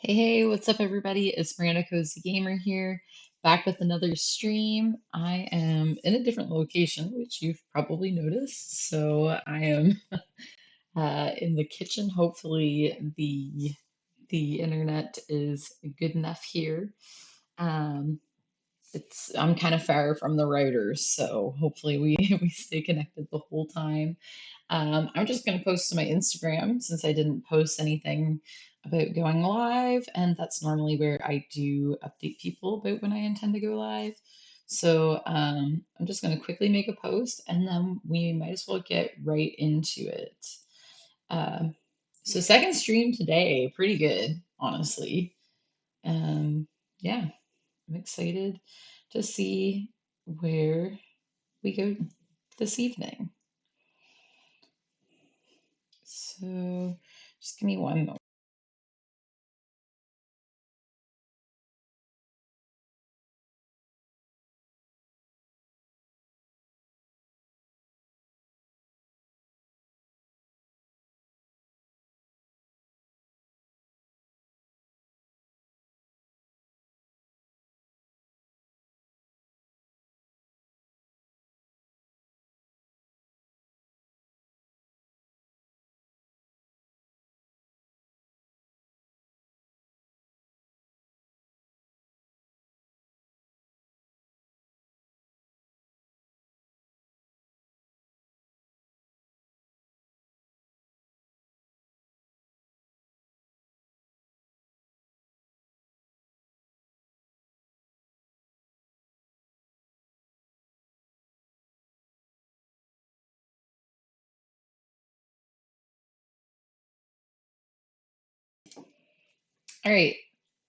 Hey, hey, what's up, everybody? It's Miranda Cozy Gamer here, back with another stream. I am in a different location, which you've probably noticed. So I am in the kitchen. Hopefully, the internet is good enough here. Um, I'm kind of far from the routers, so hopefully we we stay connected the whole time. I'm just going to post to my Instagram since I didn't post anything about going live, and that's normally where I do update people about when I intend to go live. So I'm just going to quickly make a post, and then we might as well get right into it. Um, so second stream today, pretty good, honestly. Um, yeah, I'm excited to see where we go this evening. So just give me one moment. All right,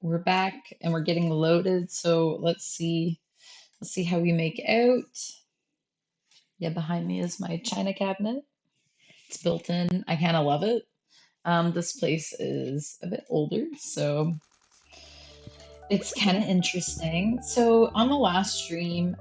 we're back and we're getting loaded. So let's see how we make out. Yeah, behind me is my china cabinet. It's built in. I kind of love it. This place is a bit older, so it's kind of interesting. So on the last stream,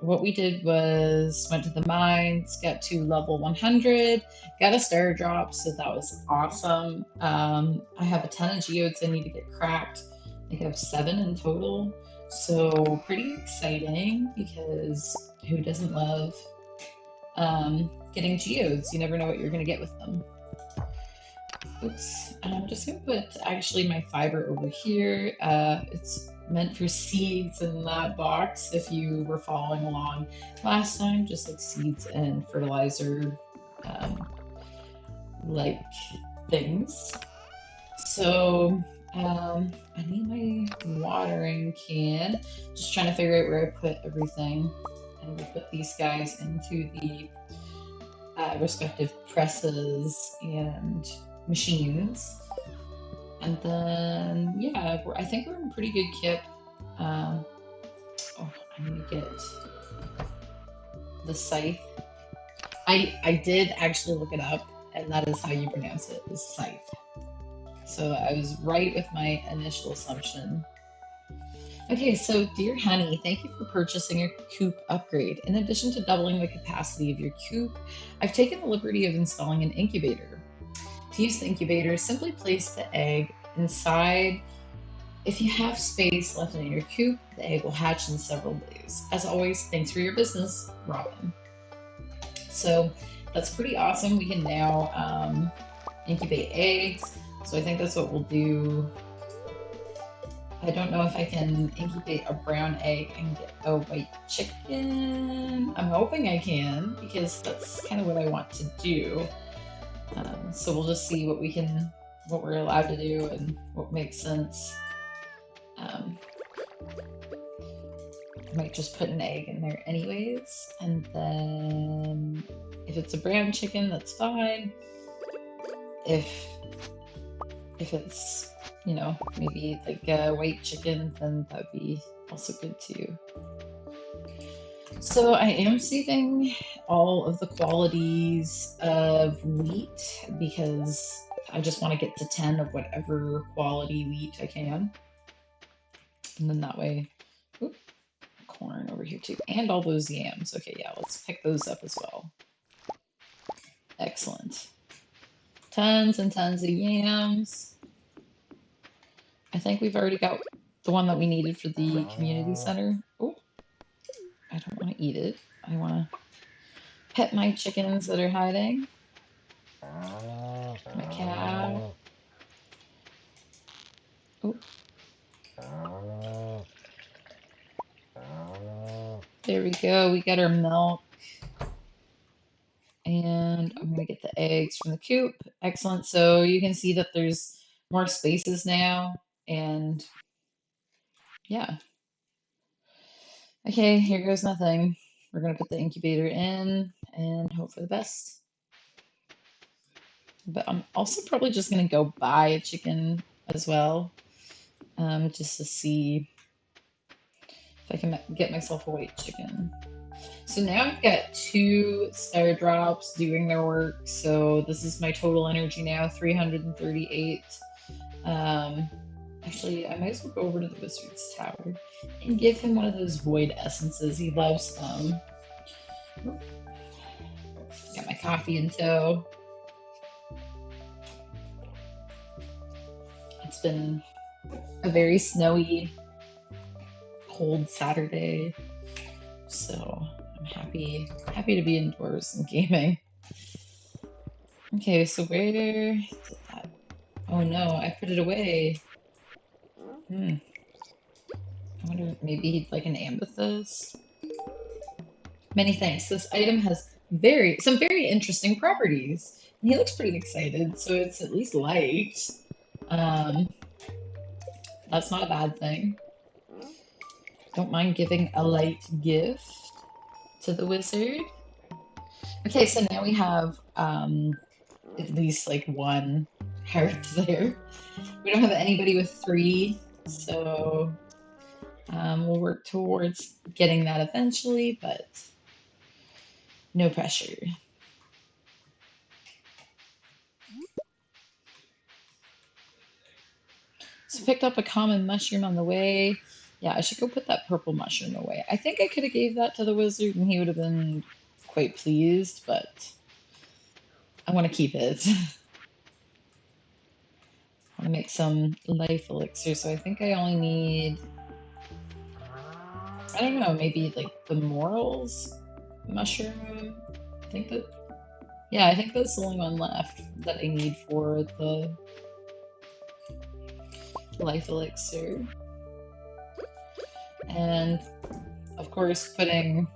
what we did was went to the mines, got to level 100, got a star drop, so that was awesome. I have a ton of geodes I need to get cracked. I think I have 7 in total, so pretty exciting because who doesn't love getting geodes? You never know what you're going to get with them. Oops, I'm just gonna put actually my fiber over here. It's meant for seeds in that box if you were following along last time, just like seeds and fertilizer um, like things. So I need my watering can. Just trying to figure out where I put everything. And we put these guys into the respective presses and machines. And then, yeah, I think we're in pretty good kip. Oh, I need to get the scythe. I did actually look it up, and that is how you pronounce it, is scythe. So I was right with my initial assumption. Okay, so dear Honey, thank you for purchasing a coop upgrade. In addition to doubling the capacity of your coop, I've taken the liberty of installing an incubator. To use the incubator, simply place the egg inside. If you have space left in your coop, the egg will hatch in several days. As always, thanks for your business, Robin. So that's pretty awesome. We can now incubate eggs. So I think that's what we'll do. I don't know if I can incubate a brown egg and get a white chicken. I'm hoping I can because that's kind of what I want to do. So we'll just see what we're allowed to do and what makes sense. Um, might just put an egg in there anyways. And then if it's a brown chicken, that's fine. If it's, you know, maybe like a white chicken, then that'd be also good too. So I am saving all of the qualities of wheat because I just want to get to 10 of whatever quality wheat I can. And then that way, oop, corn over here too. And all those yams. Okay, yeah, let's pick those up as well. Excellent. Tons and tons of yams. I think we've already got the one that we needed for the community center. Oh, I don't want to eat it. I want to pet my chickens that are hiding. My cow. Oh. There we go. We got our milk. And I'm going to get the eggs from the coop. Excellent. So you can see that there's more spaces now. And yeah. Okay, here goes nothing. We're going to put the incubator in and hope for the best. But I'm also probably just going to go buy a chicken as well, just to see if I can get myself a white chicken. So now I've got 2 star drops doing their work. So this is my total energy now, 338. Actually, I might as well go over to the Wizard's Tower and give him one of those void essences. He loves them. Got my coffee in tow. It's been a very snowy, cold Saturday, so I'm happy to be indoors and gaming. Okay, so where did that? Oh no, I put it away. I wonder if maybe he'd like an amethyst. Many thanks. This item has some very interesting properties. And he looks pretty excited, so it's at least liked. That's not a bad thing. Don't mind giving a light gift to the wizard. Okay, so now we have at least like 1 heart there. We don't have anybody with 3, so we'll work towards getting that eventually, but no pressure. So picked up a common mushroom on the way. Yeah, I should go put that purple mushroom away. I think I could have gave that to the wizard and he would have been quite pleased, but I want to keep it. I want to make some life elixir, so I think I only need, I don't know, maybe like the morals mushroom. I think that's the only one left that I need for the life elixir. And of course putting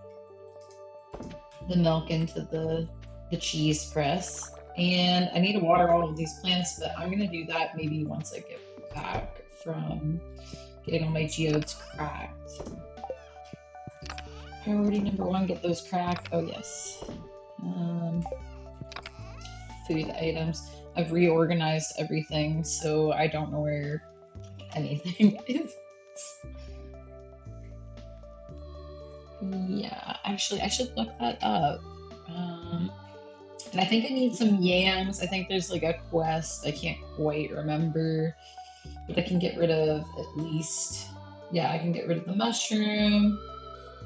the milk into the cheese press. And I need to water all of these plants, but I'm gonna do that maybe once I get back from getting all my geodes cracked. Priority number 1, get those cracked. Oh yes. Food items. I've reorganized everything, so I don't know where anything is. Yeah, actually, I should look that up. And I think I need some yams. I think there's like a quest. I can't quite remember. But I can get rid of at least... Yeah, I can get rid of the mushroom.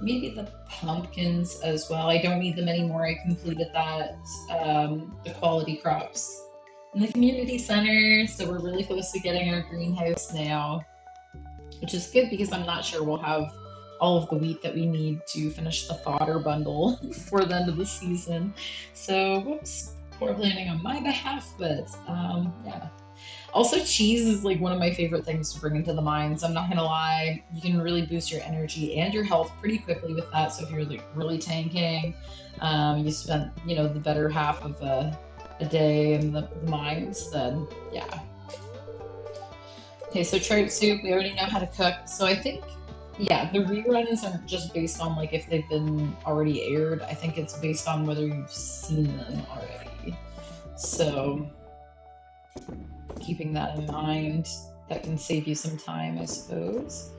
Maybe the pumpkins as well. I don't need them anymore. I completed that. The quality crops in the community center. So we're really close to getting our greenhouse now. Which is good because I'm not sure we'll have all of the wheat that we need to finish the fodder bundle for the end of the season. So, whoops, poor planning on my behalf, but yeah. Also, cheese is like one of my favorite things to bring into the mines. I'm not gonna lie, you can really boost your energy and your health pretty quickly with that. So if you're like really tanking, you spent the better half of a day in the mines, then yeah. Okay, so trout soup, we already know how to cook. So I think Yeah, the reruns aren't just based on like if they've been already aired. I think it's based on whether you've seen them already. So keeping that in mind, that can save you some time, I suppose.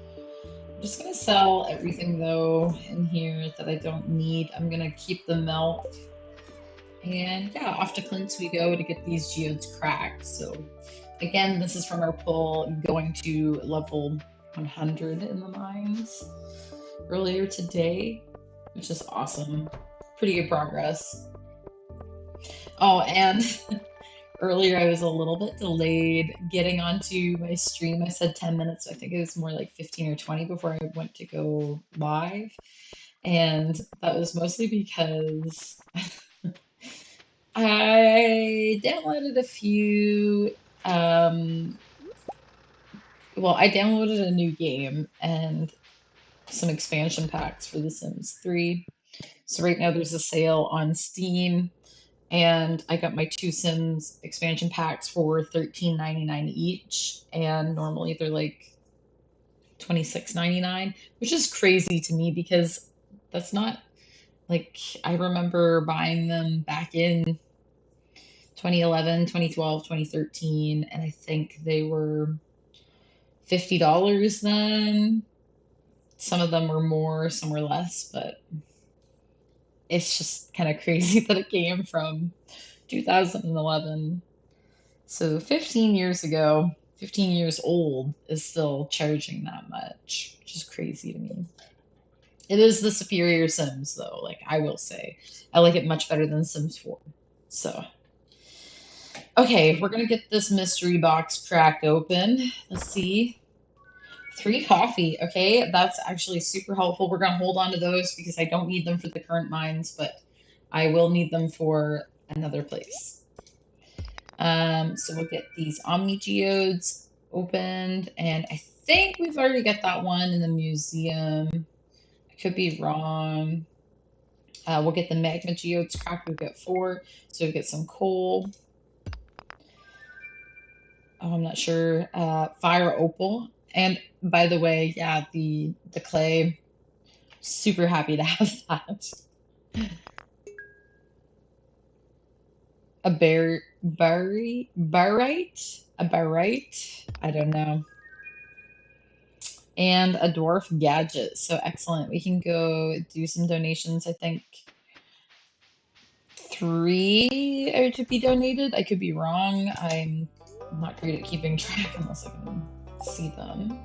I'm just gonna sell everything though in here that I don't need. I'm gonna keep the milk. And yeah, off to Clint's we go to get these geodes cracked. So again, this is from our pull going to level 100 in the mines earlier today, which is awesome. Pretty good progress. Oh, and earlier I was a little bit delayed getting onto my stream. I said 10 minutes. I think it was more like 15 or 20 before I went to go live. And that was mostly because I downloaded a few, um, well, I downloaded a new game and some expansion packs for The Sims 3. So right now there's a sale on Steam, and I got my two Sims expansion packs for $13.99 each, and normally they're like $26.99, which is crazy to me because that's not like I remember buying them back in 2011, 2012, 2013, and I think they were $50 then. Some of them were more, some were less, but it's just kind of crazy that it came from 2011. So 15 years ago, 15 years old is still charging that much, which is crazy to me. It is the superior Sims, though, like I will say. I like it much better than Sims 4. So, okay, we're gonna get this mystery box cracked open. Let's see. Three coffee. Okay, that's actually super helpful. We're gonna hold on to those because I don't need them for the current mines, but I will need them for another place. So we'll get these Omni Geodes opened, and I think we've already got that one in the museum. I could be wrong. We'll get the Magma Geodes cracked. We've got four, so we'll get some coal. Oh, I'm not sure. Fire Opal, and by the way, yeah, the clay. Super happy to have that. A barite, a barite. I don't know. And a dwarf gadget. So excellent. We can go do some donations. I think three are to be donated. I could be wrong. I'm not great at keeping track unless I can see them.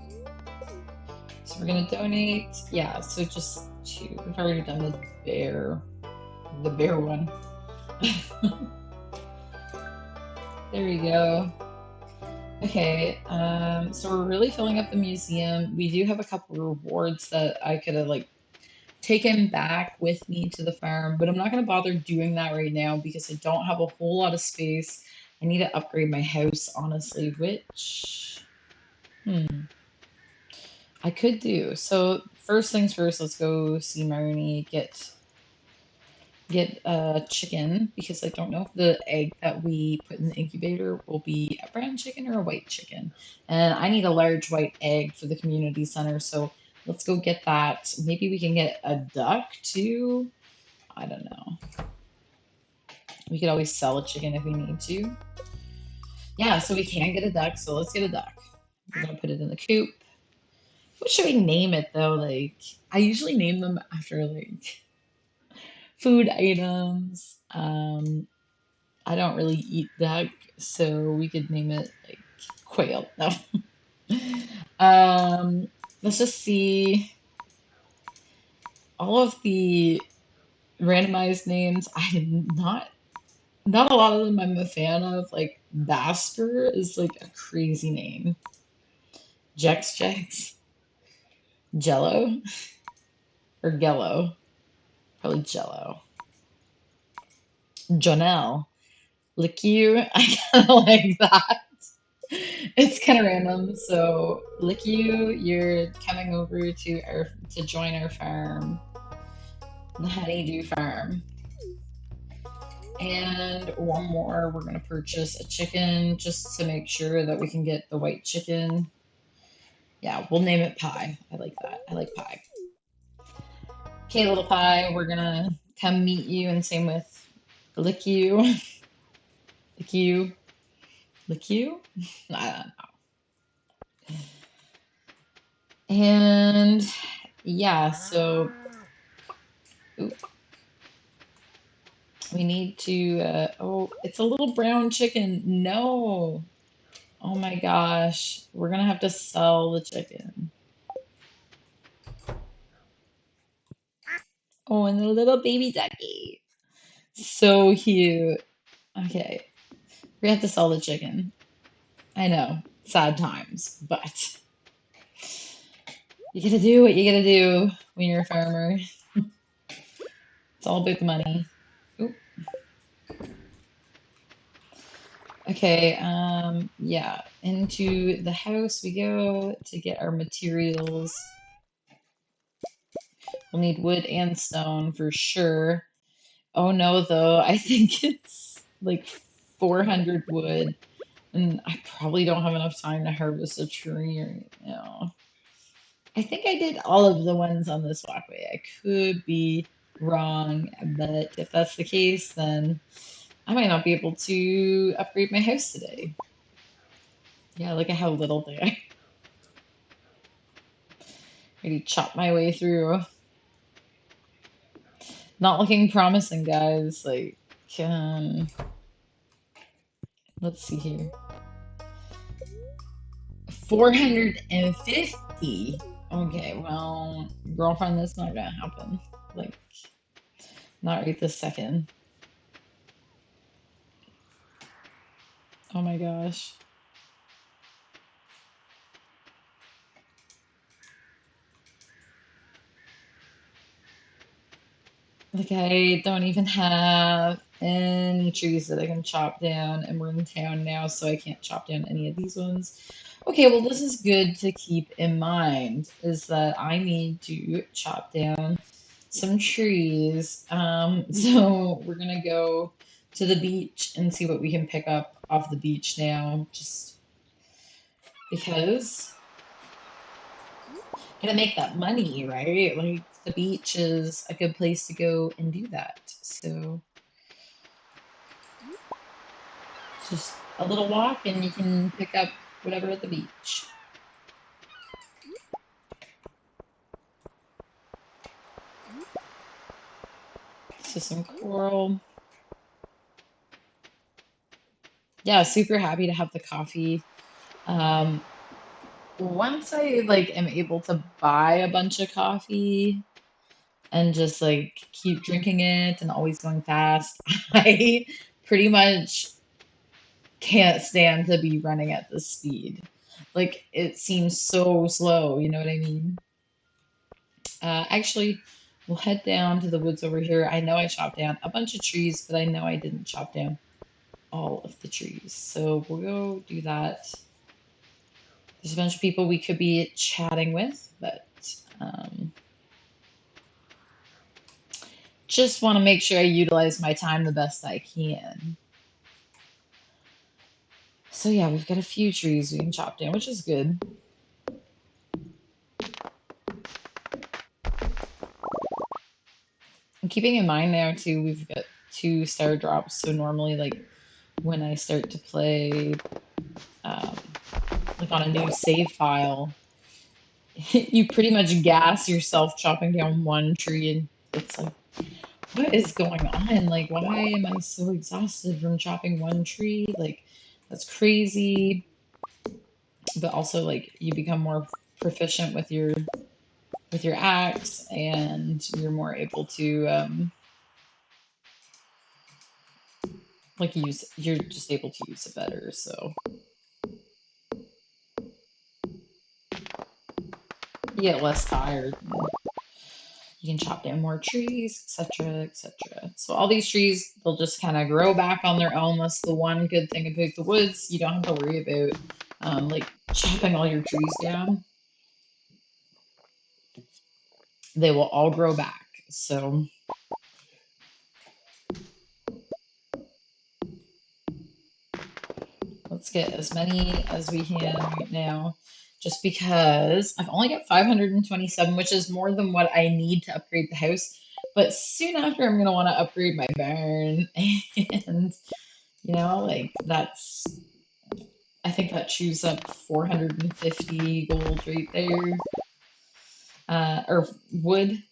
So we're gonna donate. Yeah, so just two. We've already done the bear one. There we go. Okay, so we're really filling up the museum. We do have a couple rewards that I could have like taken back with me to the farm, but I'm not going to bother doing that right now because I don't have a whole lot of space. I need to upgrade my house, honestly, which I could do. So first things first, let's go see Marnie, get a chicken because I don't know if the egg that we put in the incubator will be a brown chicken or a white chicken. And I need a large white egg for the community center, so let's go get that. Maybe we can get a duck too. I don't know. We could always sell a chicken if we need to. Yeah, so we can get a duck, so let's get a duck. We're gonna put it in the coop. What should we name it though? Like, I usually name them after like food items. I don't really eat duck, so we could name it like quail. No. um, let's just see all of the randomized names. I'm not a lot of them I'm a fan of. Like Basper is like a crazy name. Jex Jex, Jello, or Gello. Probably Jello. Jonelle, Lick you. I kind of like that. It's kind of random. So, Lick you, you're coming over to join our farm, the Honeydew Farm. And one more, we're gonna purchase a chicken just to make sure that we can get the white chicken. Yeah, we'll name it Pie. I like that. I like Pie. Okay, little Pie, we're gonna come meet you, and same with Lick You, Lick You, Lick You. I don't know. And yeah, so ooh, we need to. Oh, it's a little brown chicken. No. Oh my gosh, we're gonna have to sell the chicken. Oh, and the little baby ducky. So cute. Okay, we have to sell the chicken. I know, sad times, but you gotta do what you gotta do when you're a farmer. It's all about the money. Oop. Okay, yeah, into the house we go to get our materials. We'll need wood and stone for sure. Oh no, though, I think it's like 400 wood, and I probably don't have enough time to harvest a tree right now. I think I did all of the ones on this walkway. I could be wrong, but if that's the case, then I might not be able to upgrade my house today. Yeah, look at how little they are. Already chopped my way through. Not looking promising, guys. Like, um, let's see here. 450. Okay, well, girlfriend, that's not gonna happen. Like, not right this second. Oh my gosh. Like, I don't even have any trees that I can chop down, and we're in town now, so I can't chop down any of these ones. Okay, well, this is good to keep in mind, is that I need to chop down some trees. So we're gonna go to the beach and see what we can pick up off the beach now, just because gotta make that money, right? Like the beach is a good place to go and do that. So just a little walk and you can pick up whatever at the beach. So some coral. Yeah, super happy to have the coffee. Um, Once I like am able to buy a bunch of coffee and just like keep drinking it and always going fast, I pretty much can't stand to be running at this speed. Like it seems so slow, you know what I mean? Actually, we'll head down to the woods over here. I know I chopped down a bunch of trees, but I know I didn't chop down all of the trees. So we'll go do that. There's a bunch of people we could be chatting with, but um, just want to make sure I utilize my time the best I can. So yeah, we've got a few trees we can chop down, which is good. And keeping in mind now too, we've got two star drops. So normally, like when I start to play, um, like on a new save file, you pretty much gas yourself chopping down one tree, and it's like, what is going on? Like, why am I so exhausted from chopping one tree? Like, that's crazy. But also, like, you become more proficient with your axe, and you're more able to like use. You're just able to use it better. So you get less tired. You can chop down more trees, etc., etc. So all these trees, they'll just kind of grow back on their own. That's the one good thing about the woods. You don't have to worry about like chopping all your trees down. They will all grow back. So let's get as many as we can right now. just because I've only got 527, which is more than what I need to upgrade the house. But soon after, I'm gonna want to upgrade my barn, and like I think that chews up 450 gold right there, or wood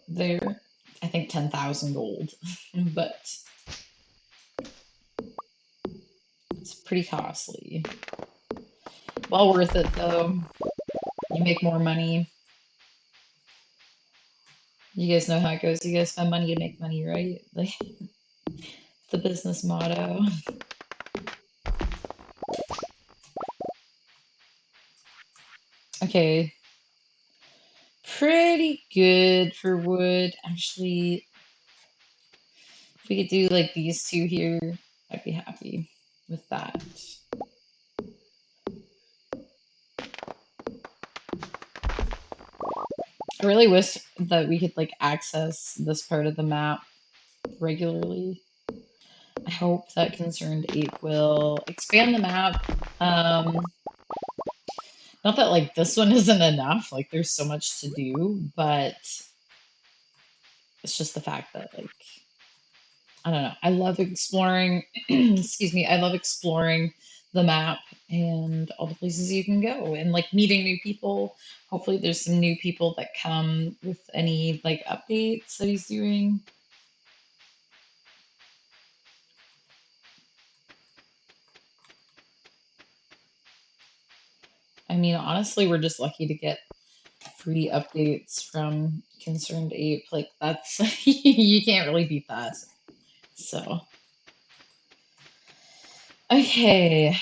there. I think 10,000 gold, but it's pretty costly. Well worth it though. You make more money. You guys know how it goes. You guys spend money to make money, right? Like the business motto. Okay, pretty good for wood. Actually, if we could do like these two here, I'd be happy with that. I really wish that we could like access this part of the map regularly. I hope that Concerned Ape will expand the map. Not that like this one isn't enough, like there's so much to do, but it's just the fact that like I don't know. I love exploring, excuse me, I love exploring the map and all the places you can go and like meeting new people. Hopefully there's some new people that come with any like updates that he's doing. I mean, honestly, we're just lucky to get free updates from Concerned Ape. Like that's you can't really beat that. So, okay.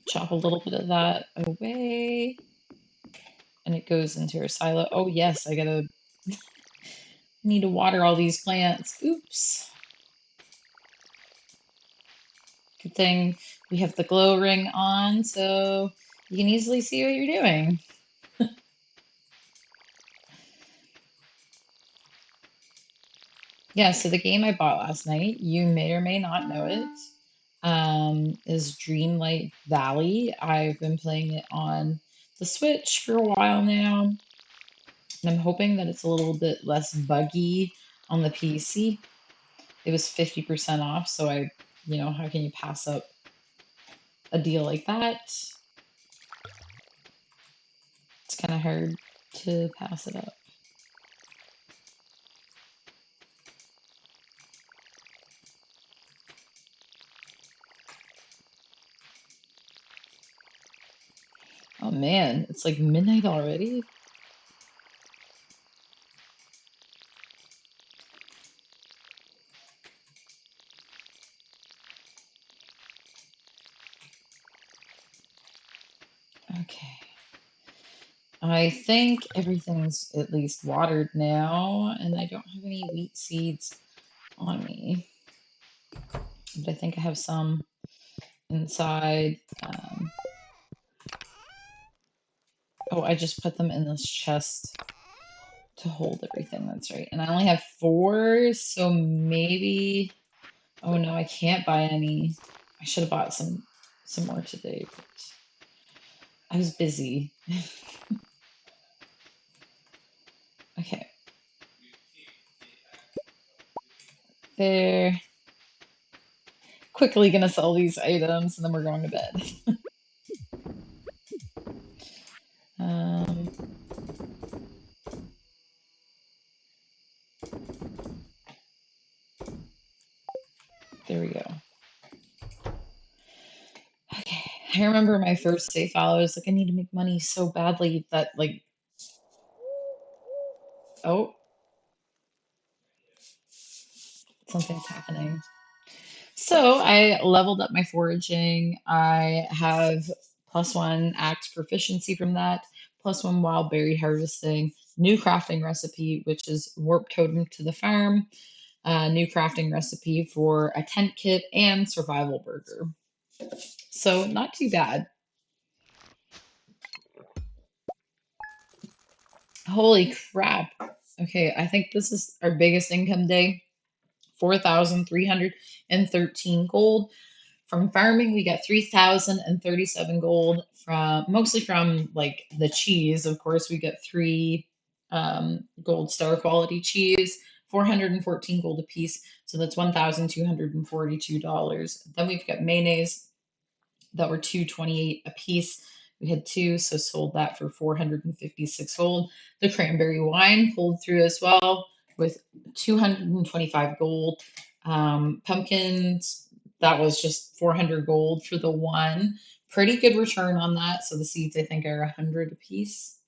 Chop a little bit of that away. And it goes into her silo. Oh yes, I gotta need to water all these plants. Oops. Good thing we have the glow ring on, so you can easily see what you're doing. Yeah, so the game I bought last night, you may or may not know it, is Dreamlight Valley. I've been playing it on the Switch for a while now, and I'm hoping that it's a little bit less buggy on the PC. It was 50% off, so how can you pass up a deal like that? It's kind of hard to pass it up. Oh man, it's like midnight already. Okay. I think everything's at least watered now, and I don't have any wheat seeds on me. But I think I have some inside. Oh, I just put them in this chest to hold everything. That's right. And I only have four, so maybe. Oh no, I can't buy any. I should have bought some more today, but I was busy. Okay. There. Quickly gonna sell these items and then we're going to bed. um, there we go. Okay. I remember my first save file. I was like, I need to make money so badly that like, oh, something's happening. So I leveled up my foraging. I have +1 axe proficiency from that, +1 wild berry harvesting, new crafting recipe, which is warp totem to the farm, new crafting recipe for a tent kit, and survival burger. So not too bad. Holy crap. Okay, I think this is our biggest income day 4,313 gold. From farming, we got 3,037 gold from mostly from like the cheese. Of course, we get three gold star quality cheese, 414 gold a piece. So that's $1,242. Then we've got mayonnaise that were 228 a piece. We had two, so sold that for 456 gold. The cranberry wine pulled through as well with 225 gold. Pumpkins, that was just 400 gold for the one. Pretty good return on that. So the seeds, I think, are 100 a piece.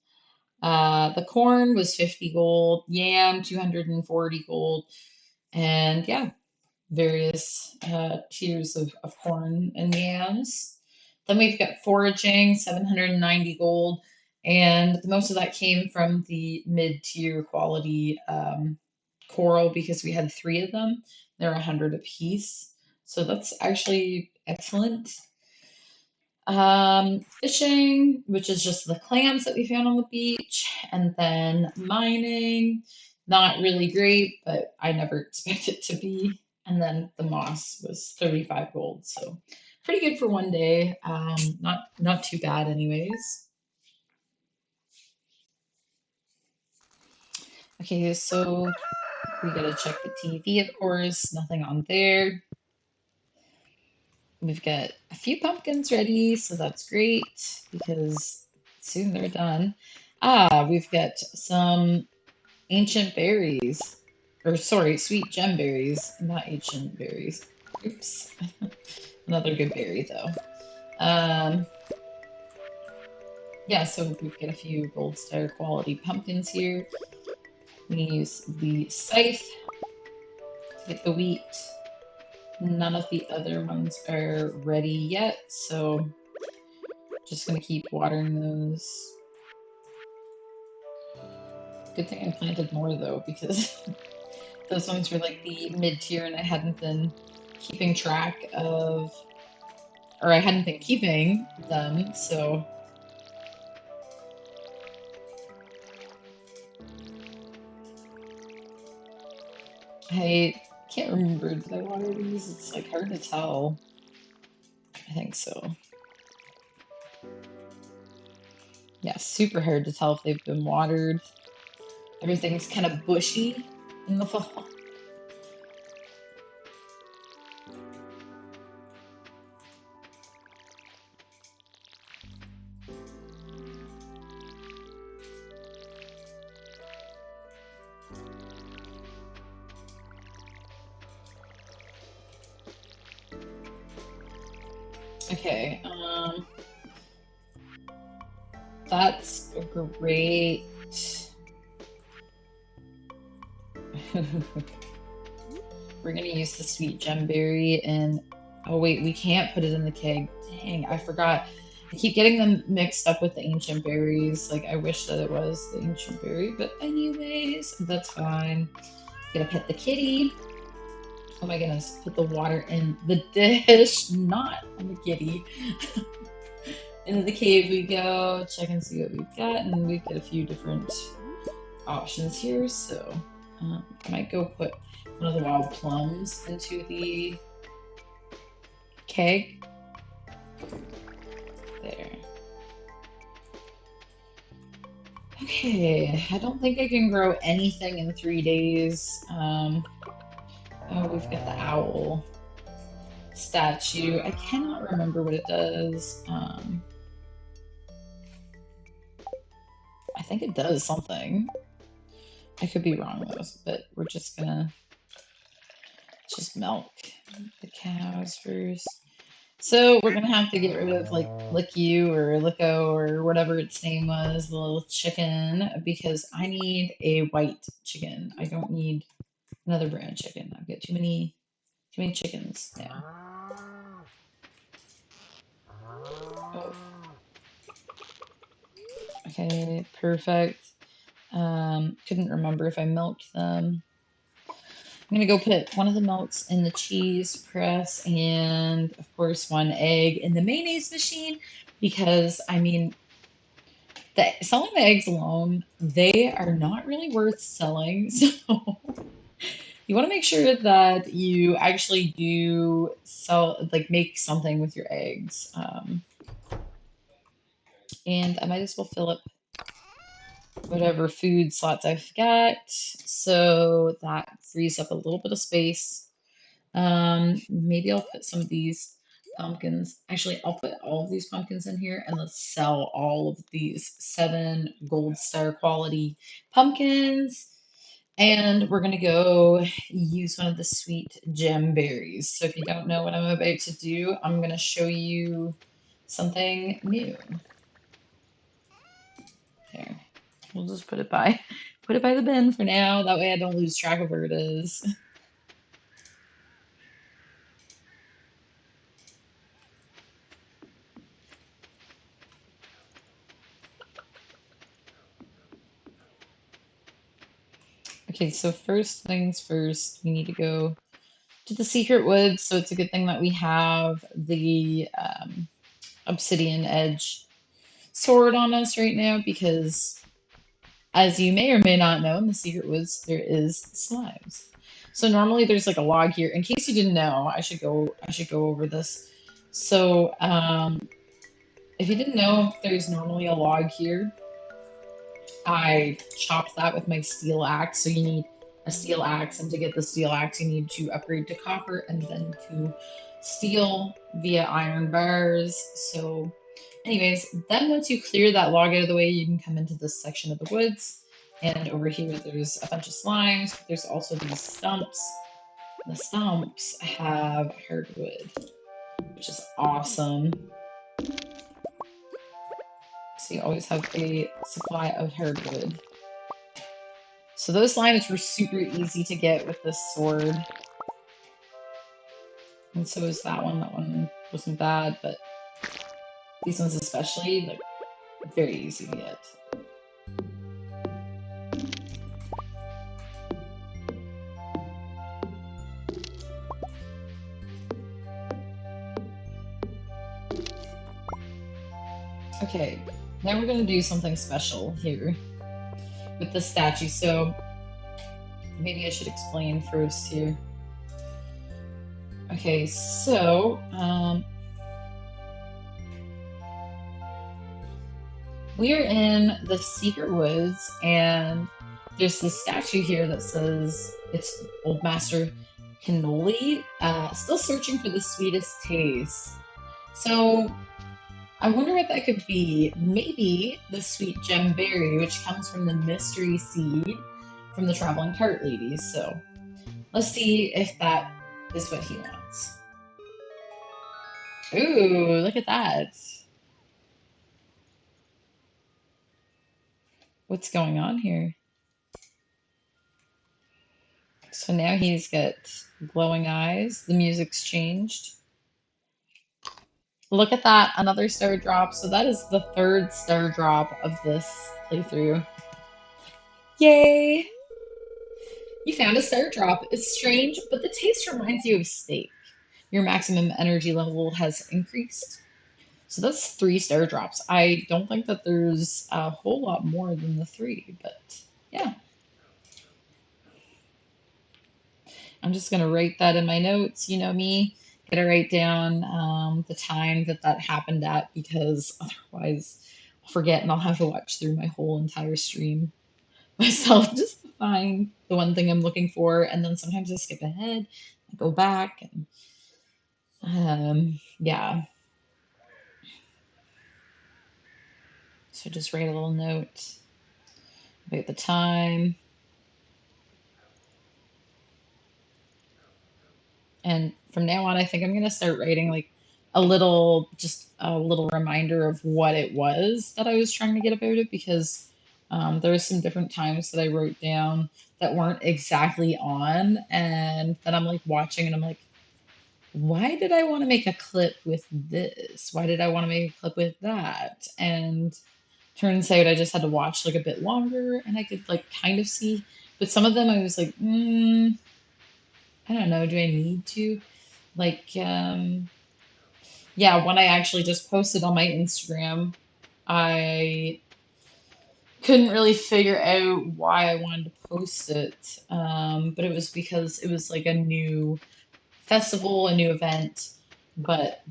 The corn was 50 gold, yam 240 gold, and yeah, various tiers of corn and yams. Then we've got foraging, 790 gold, and most of that came from the mid-tier quality coral because we had three of them. They're 100 a piece, so that's actually excellent. Fishing, which is just the clams that we found on the beach, and then mining, not really great, but I never expected it to be. And then the moss was 35 gold, so pretty good for one day. Not too bad, anyways. Okay, so we gotta check the TV, of course. Nothing on there. We've got a few pumpkins ready, so that's great because soon they're done. Ah, we've got some ancient berries. Or sorry, sweet gem berries, not ancient berries. Oops. Another good berry though. Um, yeah, so we've got a few gold star quality pumpkins here. We use the scythe to get the wheat. None of the other ones are ready yet, so just gonna keep watering those. Good thing I planted more though, because those ones were like the mid tier and I hadn't been keeping track of, or I hadn't been keeping them, so. I can't remember, did I water these? It's like hard to tell. I think so. Yeah, super hard to tell if they've been watered. Everything's kind of bushy in the fall. Okay, that's great. We're gonna use the sweet gemberry and oh wait, we can't put it in the keg. Dang, I forgot. I keep getting them mixed up with the ancient berries. Like I wish that it was the ancient berry, but anyways, that's fine. Gonna pet the kitty. Oh my goodness, put the water in the dish, not on the kitty. Into the cave we go, check and see what we've got, and we've got a few different options here, so I might go put one of the wild plums into the keg. There. Okay, I don't think I can grow anything in 3 days. Oh, we've got the owl statue. I cannot remember what it does. I think it does something. I could be wrong though, but we're just gonna just milk the cows first. So we're gonna have to get rid of like Licku or Licko or whatever its name was, the little chicken, because I need a white chicken. I don't need another brown chicken. I've got too many chickens now. Oh. Okay, perfect. Couldn't remember if I milked them. I'm gonna go put one of the milks in the cheese press and of course one egg in the mayonnaise machine because I mean selling the eggs alone, they are not really worth selling. So You want to make sure that you actually do sell, like make something with your eggs. And I might as well fill up whatever food slots I've got. So that frees up a little bit of space. Maybe I'll put some of these pumpkins. Actually, I'll put all of these pumpkins in here and let's sell all of these 7 gold star quality pumpkins. And we're gonna go use one of the sweet gem berries. So if you don't know what I'm about to do, I'm gonna show you something new. There. We'll just put it by the bin for now. That way I don't lose track of where it is. Okay, so first things first, we need to go to the secret woods. So it's a good thing that we have the obsidian edge sword on us right now because, as you may or may not know, in the secret woods there is slimes. So normally there's like a log here. In case you didn't know, I should go over this. So if you didn't know, there's normally a log here. I chopped that with my steel axe. So you need a steel axe, and to get the steel axe, you need to upgrade to copper and then to steel via iron bars. So, anyways, then once you clear that log out of the way, you can come into this section of the woods. And over here, there's a bunch of slimes. There's also these stumps. The stumps have hardwood, which is awesome. So you always have a supply of hardwood. So those slimes were super easy to get with this sword. And so is that one. That one wasn't bad, but these ones especially, like, very easy to get. Okay, now we're gonna do something special here with the statue. So maybe I should explain first here. Okay, so we're in the secret woods, and there's this statue here that says it's Old Master Cannoli, still searching for the sweetest taste. So I wonder what that could be. Maybe the sweet gem berry, which comes from the mystery seed from the traveling cart ladies. So let's see if that is what he wants. Ooh, look at that. What's going on here? So now he's got glowing eyes. The music's changed. Look at that, another star drop. So that is the third star drop of this playthrough. Yay! You found a star drop. It's strange, but the taste reminds you of steak. Your maximum energy level has increased. So that's 3 star drops. I don't think that there's a whole lot more than the 3, but yeah. I'm just going to write that in my notes. You know me, gotta write down the time that that happened at because otherwise I'll forget and I'll have to watch through my whole entire stream myself just to find the one thing I'm looking for. And then sometimes I skip ahead, I go back, and yeah. So just write a little note about the time. And from now on, I think I'm going to start writing like just a little reminder of what it was that I was trying to get about it because there was some different times that I wrote down that weren't exactly on. And then I'm like watching and I'm like, why did I want to make a clip with this? Why did I want to make a clip with that? And turns out I just had to watch like a bit longer and I could like kind of see. But some of them I was like, I don't know, do I need to? Like, yeah, when I actually just posted on my Instagram, I couldn't really figure out why I wanted to post it. But it was because it was like a new festival, a new event. But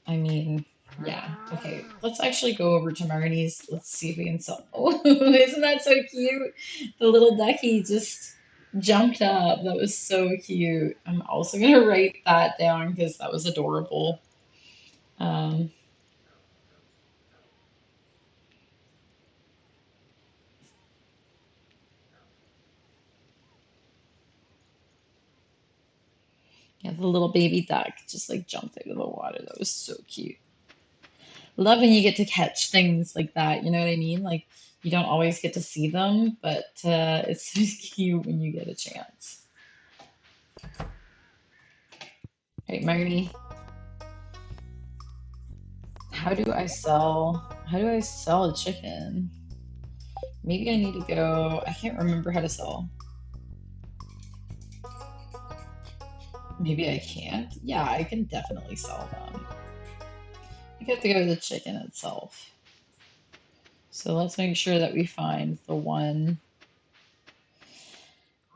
I mean, yeah. Okay, let's actually go over to Marnie's. Let's see if we can sell. Oh, isn't that so cute? The little ducky just jumped up. That was so cute. I'm also gonna write that down because that was adorable. Um, yeah, the little baby duck just like jumped out of the water. That was so cute. Love when you get to catch things like that. You know what I mean? Like you don't always get to see them, but it's so cute when you get a chance. Right, Marnie? How do I sell a chicken? Maybe I need to go. I can't remember how to sell. Maybe I can't. Yeah, I can definitely sell them. I have to go to the chicken itself. So let's make sure that we find the one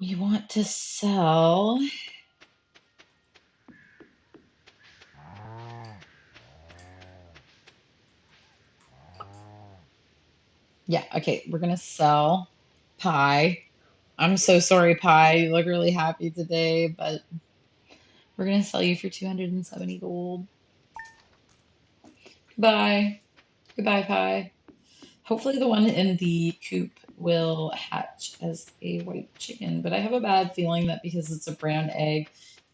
we want to sell. Yeah, okay, we're gonna sell Pie. I'm so sorry, Pie. You look really happy today, but we're gonna sell you for 270 gold. Goodbye. Goodbye, Pie. Hopefully the one in the coop will hatch as a white chicken, but I have a bad feeling that because it's a brown egg,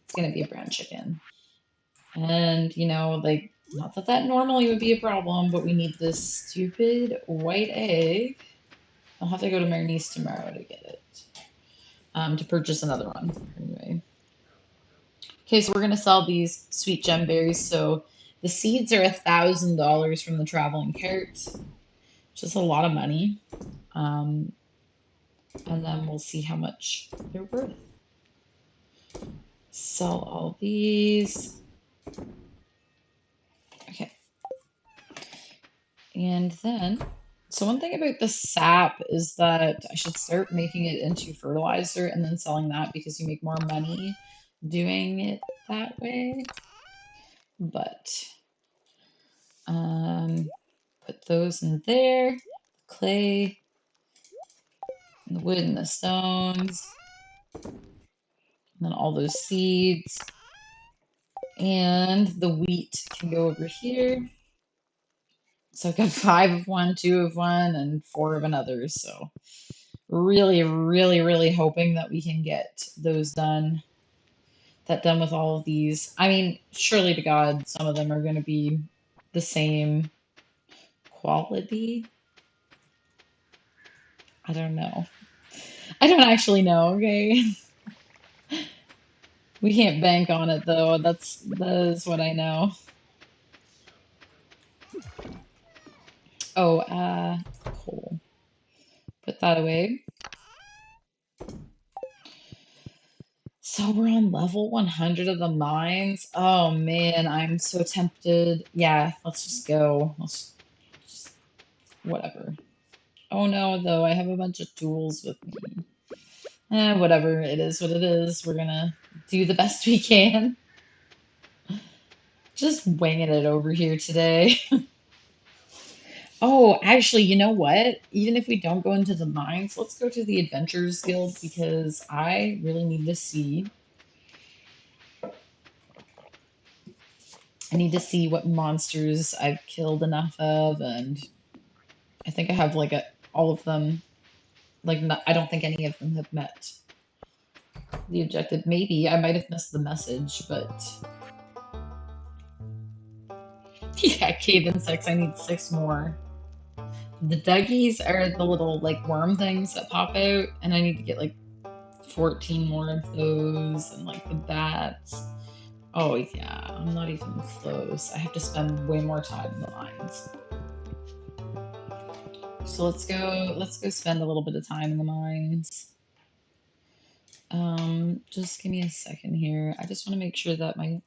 it's gonna be a brown chicken. And, like, not that that normally would be a problem, but we need this stupid white egg. I'll have to go to Marnie's tomorrow to get it, to purchase another one. Anyway. Okay, so we're gonna sell these sweet gem berries. So the seeds are $1,000 from the traveling cart, which is a lot of money. Um, and then we'll see how much they're worth. Sell all these. Okay. And then, so one thing about the sap is that I should start making it into fertilizer and then selling that because you make more money doing it that way. But put those in there. Clay, and the wood and the stones. And then all those seeds. And the wheat can go over here. So I've got five of one, two of one, and four of another. So really, really, really hoping that we can get those done. That done with all of these. I mean, surely to God, some of them are going to be the same quality. I don't know. I don't actually know. Okay, we can't bank on it though. That is what I know. Oh, coal. Put that away. So we're on level 100 of the mines. Oh man, I'm so tempted. Yeah, let's just go. Let's just, whatever. Oh no, though, I have a bunch of tools with me. Whatever, it is what it is. We're gonna do the best we can. Just winging it over here today. Oh, actually, you know what? Even if we don't go into the mines, let's go to the Adventurers Guild because I really need to see. I need to see what monsters I've killed enough of, and I think I have like all of them. Like, not, I don't think any of them have met the objective. Maybe I might have missed the message, but yeah, cave insects. I need six more. The Dougies are the little like worm things that pop out, and I need to get like 14 more of those, and like the bats. Oh yeah, I'm not even close. I have to spend way more time in the mines. So let's go spend a little bit of time in the mines. Just give me a second here. I just want to make sure that my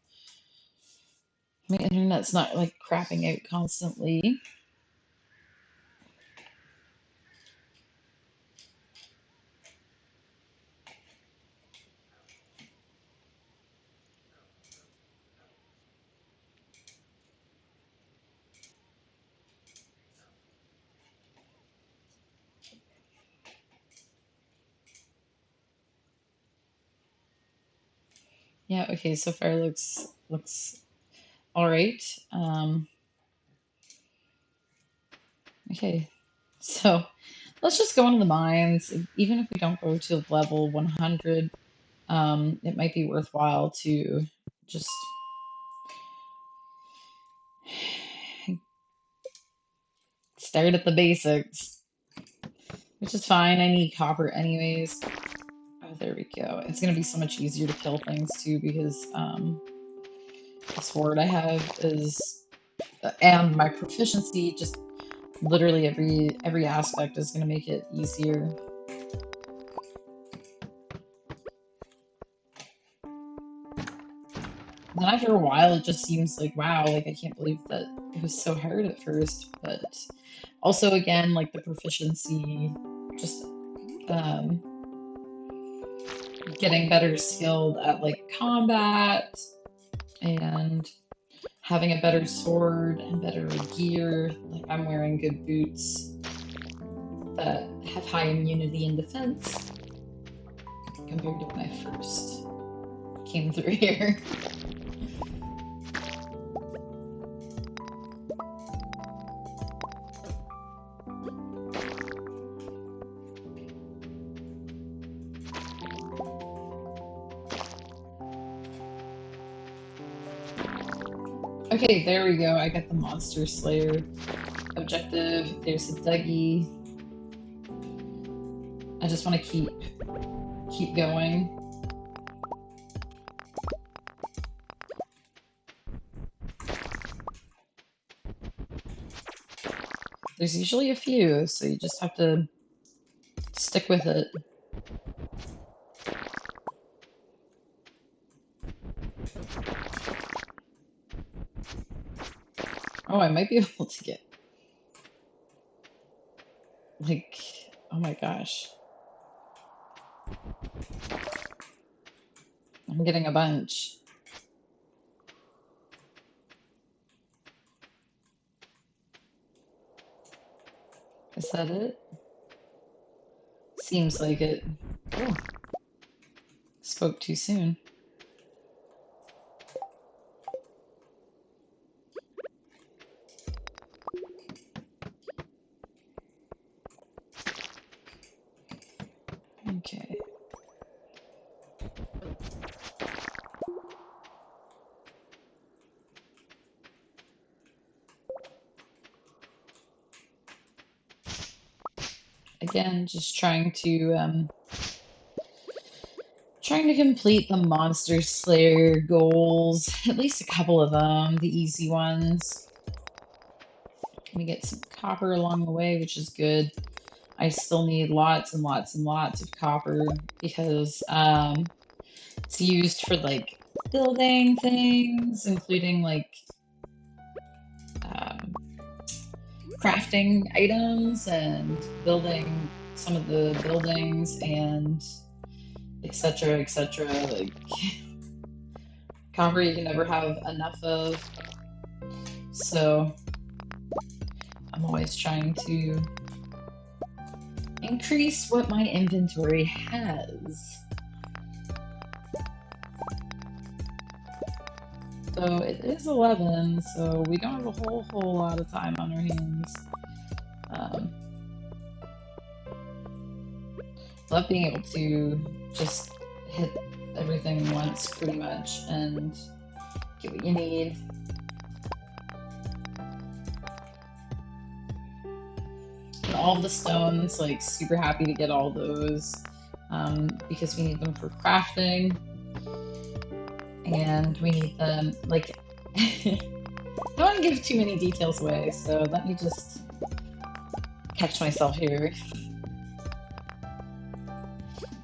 internet's not like crapping out constantly. Yeah, okay, so far looks all right. Okay, so let's just go into the mines. Even if we don't go to level 100, it might be worthwhile to just start at the basics, which is fine. I need copper anyways. Oh, there we go. It's gonna be so much easier to kill things too because the sword I have is, and my proficiency, just literally every aspect is gonna make it easier. Then after a while, it just seems like, wow, like I can't believe that it was so hard at first. But also, again, like the proficiency, just um, getting better skilled at like combat and having a better sword and better gear. Like I'm wearing good boots that have high immunity and defense compared to when I first came through here. Okay, there we go. I got the Monster Slayer objective. There's a Dougie. I just want to keep going. There's usually a few, so you just have to stick with it. Oh, I might be able to get, like, oh my gosh. I'm getting a bunch. Is that it? Seems like it. Oh, spoke too soon. Okay. Again, just trying to complete the Monster Slayer goals. At least a couple of them, the easy ones. Gonna get some copper along the way, which is good. I still need lots and lots and lots of copper because it's used for like building things, including like um, crafting items and building some of the buildings and etc. etc. Like copper, you can never have enough of. So I'm always trying to increase what my inventory has. So it is 11, so we don't have a whole lot of time on our hands. Um, love being able to just hit everything once pretty much and get what you need. And all the stones, like super happy to get all those because we need them for crafting and we need them like I don't want to give too many details away, so let me just catch myself here.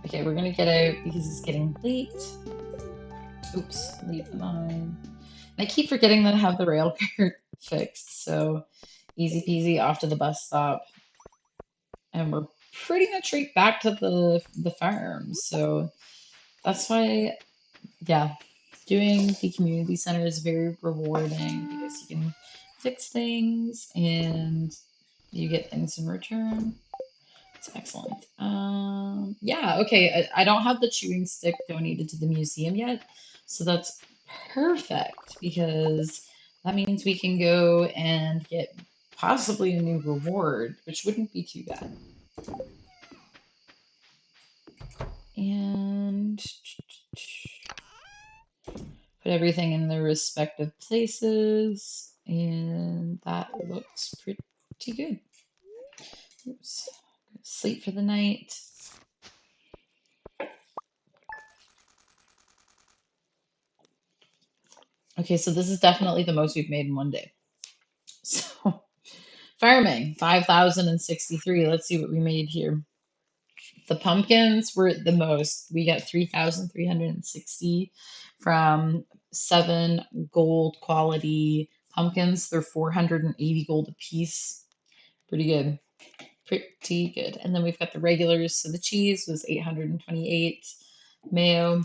Okay, we're gonna get out because it's getting late. Oops, leave the mine. And I keep forgetting that I have the rail car fixed, so easy peasy off to the bus stop. And we're pretty much right back to the farm, so that's why, yeah, doing the community center is very rewarding because you can fix things and you get things in return. It's excellent. Yeah, okay. I don't have the chewing stick donated to the museum yet, so that's perfect because that means we can go and get possibly a new reward, which wouldn't be too bad. And put everything in their respective places, and that looks pretty good. Oops. Sleep for the night. Okay, so this is definitely the most we've made in one day. So, farming, 5,063. Let's see what we made here. The pumpkins were the most. We got 3,360 from 7 gold quality pumpkins. They're 480 gold a piece. Pretty good. Pretty good. And then we've got the regulars. So the cheese was 828. Mayo.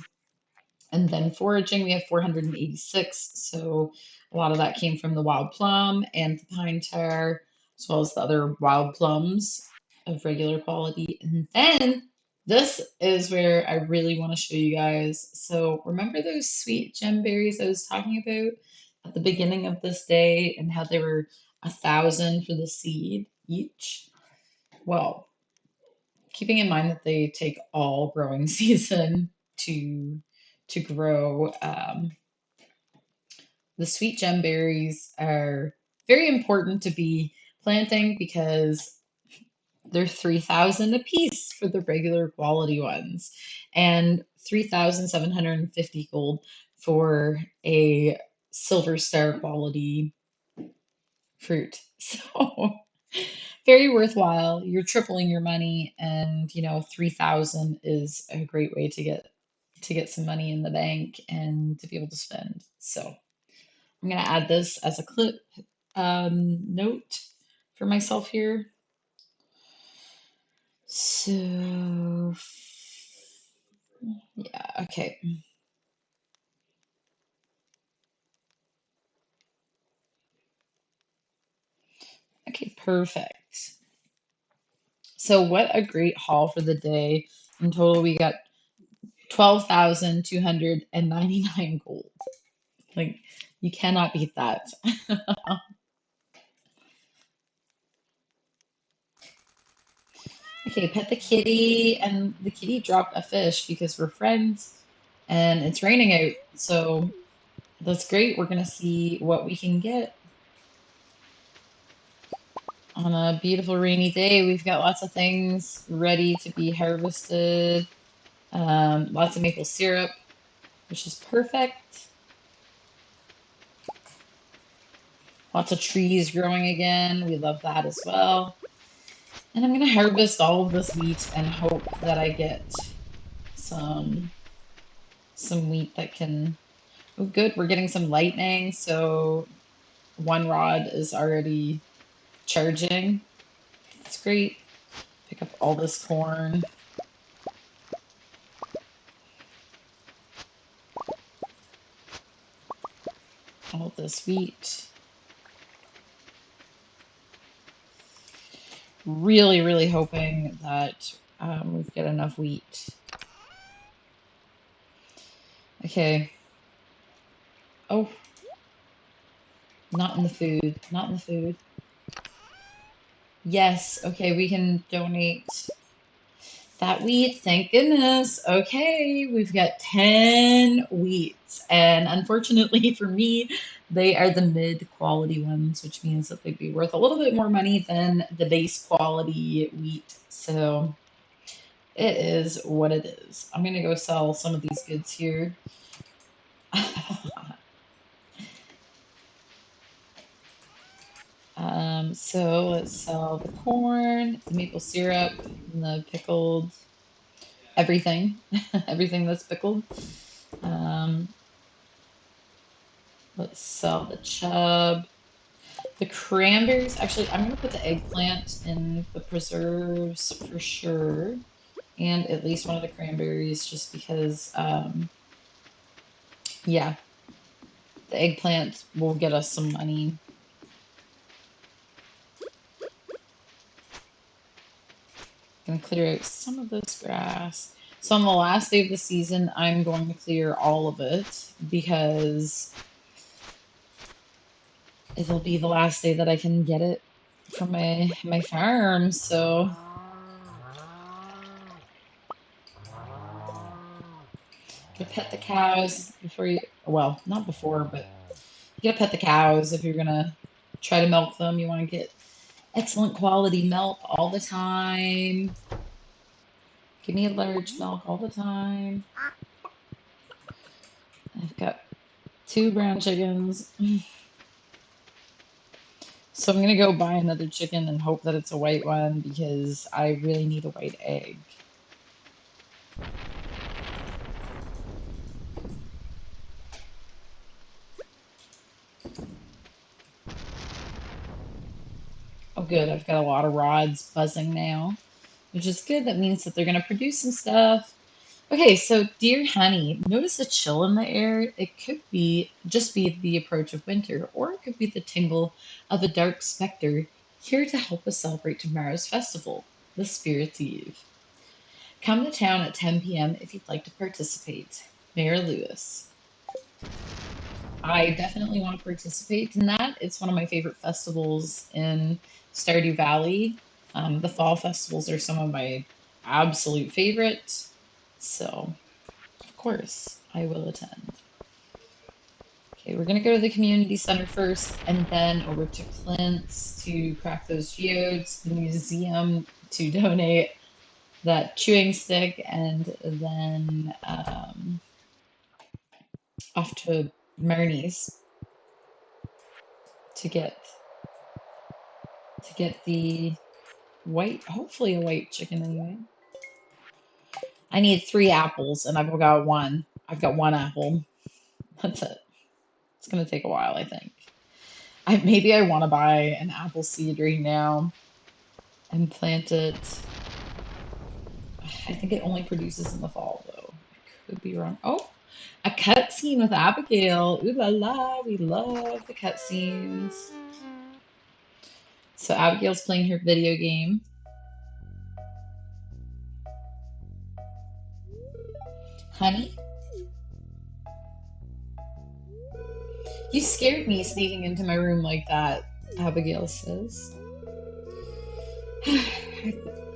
And then foraging, we have 486. So a lot of that came from the wild plum and the pine tar, as well as the other wild plums of regular quality. And then this is where I really want to show you guys. So remember those sweet gem berries I was talking about at the beginning of this day and how they were 1,000 for the seed each? Well, keeping in mind that they take all growing season to grow. The sweet gem berries are very important to be planting because they're 3,000 a piece for the regular quality ones and 3,750 gold for a silver star quality fruit. So very worthwhile. You're tripling your money, and 3,000 is a great way to get some money in the bank and to be able to spend. So I'm gonna add this as a clip note for myself here. So yeah, okay. Okay, perfect. So what a great haul for the day. In total, we got 12,299 gold. Like, you cannot beat that. Okay, pet the kitty, and the kitty dropped a fish because we're friends and it's raining out. So that's great. We're gonna see what we can get on a beautiful rainy day. We've got lots of things ready to be harvested. Lots of maple syrup, which is perfect. Lots of trees growing again. We love that as well. And I'm gonna harvest all of this wheat and hope that I get some some wheat that can. Oh, good. We're getting some lightning, so one rod is already charging. That's great. Pick up all this corn, all this wheat. Really, really hoping that we've got enough wheat. Okay. Oh, not in the food. Not in the food. Yes. Okay, we can donate that wheat. Thank goodness. Okay, we've got 10 wheats. And unfortunately for me, they are the mid quality ones, which means that they'd be worth a little bit more money than the base quality wheat. So it is what it is. I'm going to go sell some of these goods here. So let's sell the corn, the maple syrup, and the pickled everything, everything that's pickled. Um, let's sell the chub. The cranberries, actually, I'm gonna put the eggplant in the preserves for sure, and at least one of the cranberries, just because, yeah, the eggplant will get us some money. can clear out some of this grass. So on the last day of the season, I'm going to clear all of it because it'll be the last day that I can get it from my farm. So gotta pet the cows before you, well, not before, but you gotta pet the cows if you're gonna try to milk them. You want to get excellent quality milk all the time. Give me a large milk all the time. I've got two brown chickens. So I'm gonna go buy another chicken and hope that it's a white one because I really need a white egg. Oh, good. I've got a lot of rods buzzing now, which is good. That means that they're gonna produce some stuff. Okay, so dear honey, notice a chill in the air. It could be just be the approach of winter, or it could be the tingle of a dark specter here to help us celebrate tomorrow's festival, the Spirit's Eve. Come to town at 10 p.m. if you'd like to participate. Mayor Lewis. I definitely want to participate in that. It's one of my favorite festivals in Stardew Valley. The fall festivals are some of my absolute favorites. So, of course, I will attend. Okay, we're going to go to the community center first and then over to Clint's to craft those geodes, the museum to donate that chewing stick, and then off to Marnie's to get the white, hopefully a white chicken anyway. I need 3 apples and I've got one. I've got 1 apple. That's it. It's gonna take a while, I think. Maybe I want to buy an apple seed right now and plant it. I think it only produces in the fall though. I could be wrong. Oh, a cutscene with Abigail. Ooh la la, we love the cutscenes. So Abigail's playing her video game. Honey, you scared me sneaking into my room like that, Abigail says.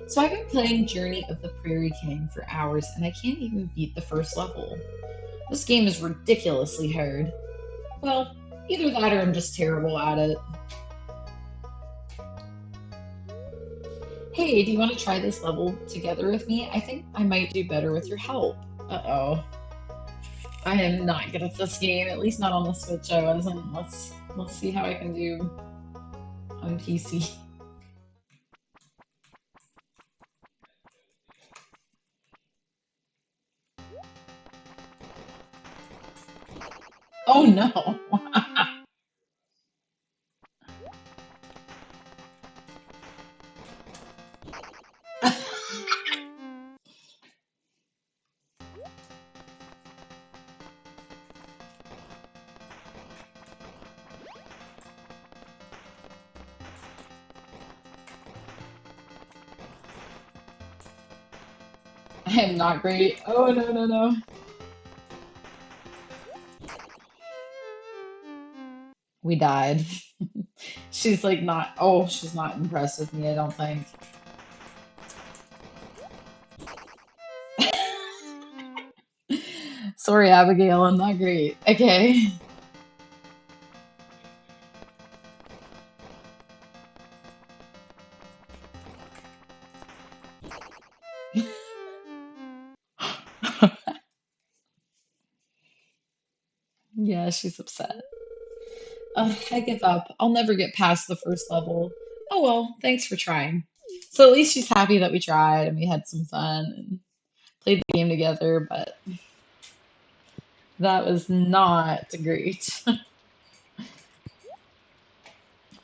So I've been playing Journey of the Prairie King for hours and I can't even beat the first level. This game is ridiculously hard. Well, either that or I'm just terrible at it. Hey, do you want to try this level together with me? I think I might do better with your help. Uh-oh. I am not good at this game, at least not on the Switch I wasn't. Let's see how I can do on PC. Oh no. I am not great. Oh no no no. We died. She's like not, oh, she's not impressed with me, I don't think. Sorry, Abigail, I'm not great. Okay. Yeah, she's upset. I give up. I'll never get past the first level. Oh well, thanks for trying. So at least she's happy that we tried and we had some fun and played the game together, but that was not great.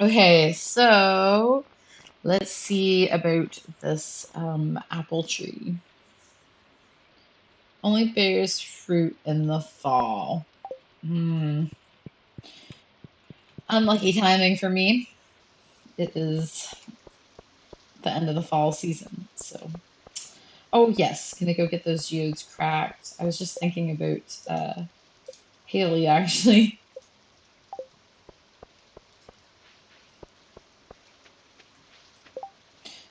Okay, so let's see about this apple tree. Only bears fruit in the fall. Hmm. Unlucky timing for me. It is the end of the fall season. So, oh yes, gonna go get those geodes cracked. I was just thinking about Haley actually.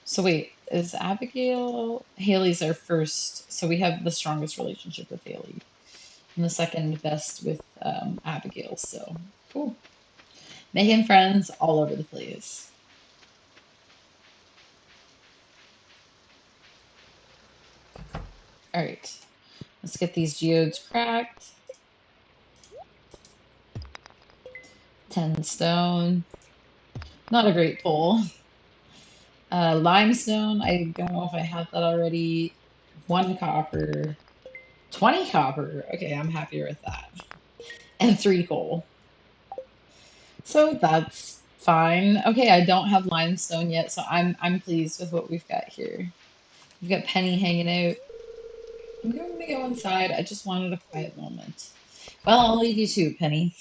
So wait, is Abigail Haley's our first? So we have the strongest relationship with Haley, and the second best with Abigail. So cool, making friends all over the place. All right, let's get these geodes cracked. 10 stone. Not a great pull. Limestone, I don't know if I have that already. 1 copper. 20 copper. Okay, I'm happier with that. And 3 coal. So that's fine. Okay, I don't have limestone yet, so I'm pleased with what we've got here. We've got Penny hanging out. I'm going to go inside. I just wanted a quiet moment. Well, I'll leave you too, Penny.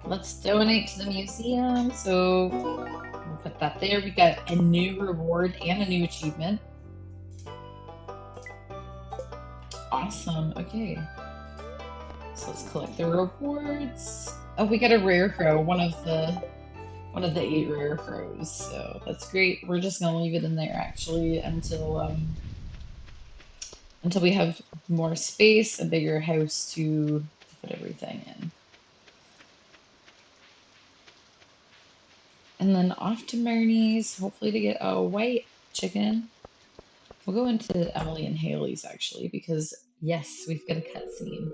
Let's donate to the museum. So we'll put that there. We got a new reward and a new achievement. Awesome. Okay. So let's collect the rewards. Oh, we got a rare crow, one of the 8 rare crows. So that's great. We're just gonna leave it in there actually until we have more space, a bigger house to put everything in. And then off to Marnie's, hopefully to get a white chicken. We'll go into Emily and Haley's actually because yes, we've got a cutscene.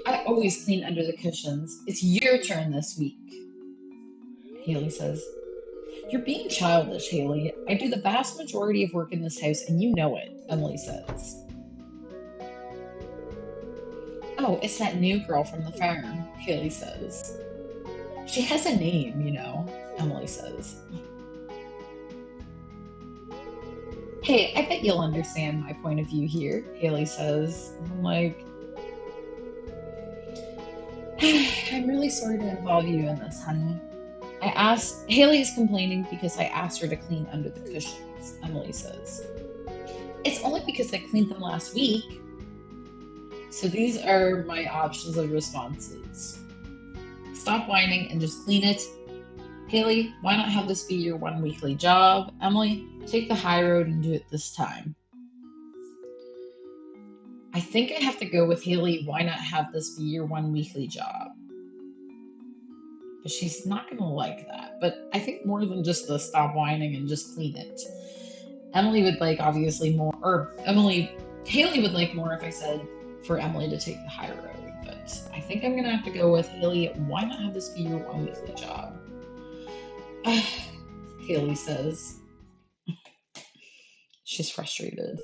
I always clean under the cushions. It's your turn this week, Haley says. You're being childish, Haley. I do the vast majority of work in this house, and you know it, Emily says. Oh, it's that new girl from the farm, Haley says. She has a name, Emily says. Hey, I bet you'll understand my point of view here, Haley says. I'm like, I'm really sorry to involve you in this, honey. Haley is complaining because I asked her to clean under the cushions, Emily says. It's only because I cleaned them last week. So these are my options of responses. Stop whining and just clean it. Haley, why not have this be your one weekly job? Emily, take the high road and do it this time. I think I have to go with Haley, why not have this be your one weekly job? But she's not going to like that. But I think more than just the stop whining and just clean it. Emily would like obviously more, or Haley would like more if I said for Emily to take the high road. But I think I'm going to have to go with Haley, why not have this be your one weekly job? Haley says. She's frustrated.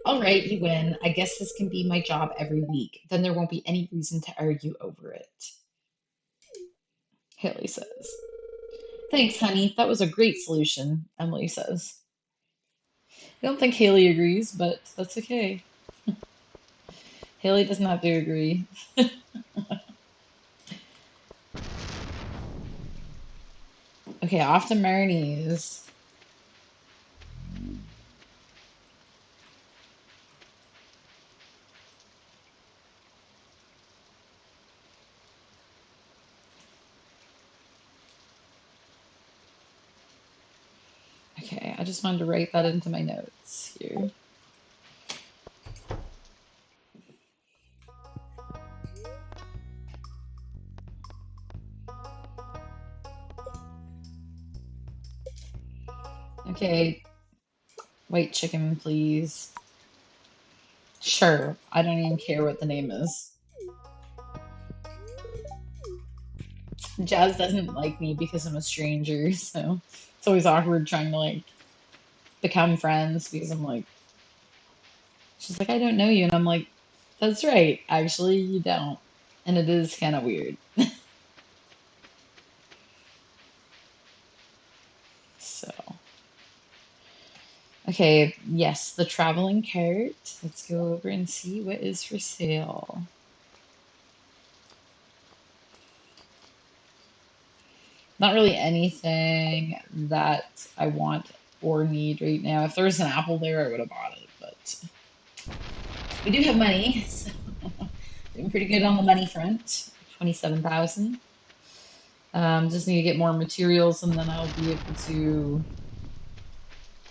All right, you win. I guess this can be my job every week. Then there won't be any reason to argue over it. Haley says. Thanks, honey. That was a great solution, Emily says. I don't think Haley agrees, but that's okay. Haley doesn't have to agree. Okay, off to Marnie's. Okay, I just wanted to write that into my notes here. Okay, white chicken, please. Sure, I don't even care what the name is. Jazz doesn't like me because I'm a stranger, so it's always awkward trying to like become friends because I'm like, she's like, I don't know you, and I'm like, that's right, actually, you don't, and it is kind of weird. So, okay, yes, the traveling cart. Let's go over and see what is for sale. Not really anything that I want or need right now. If there was an apple there, I would have bought it, but we do have money, so doing pretty good on the money front. 27,000. Just need to get more materials and then I'll be able to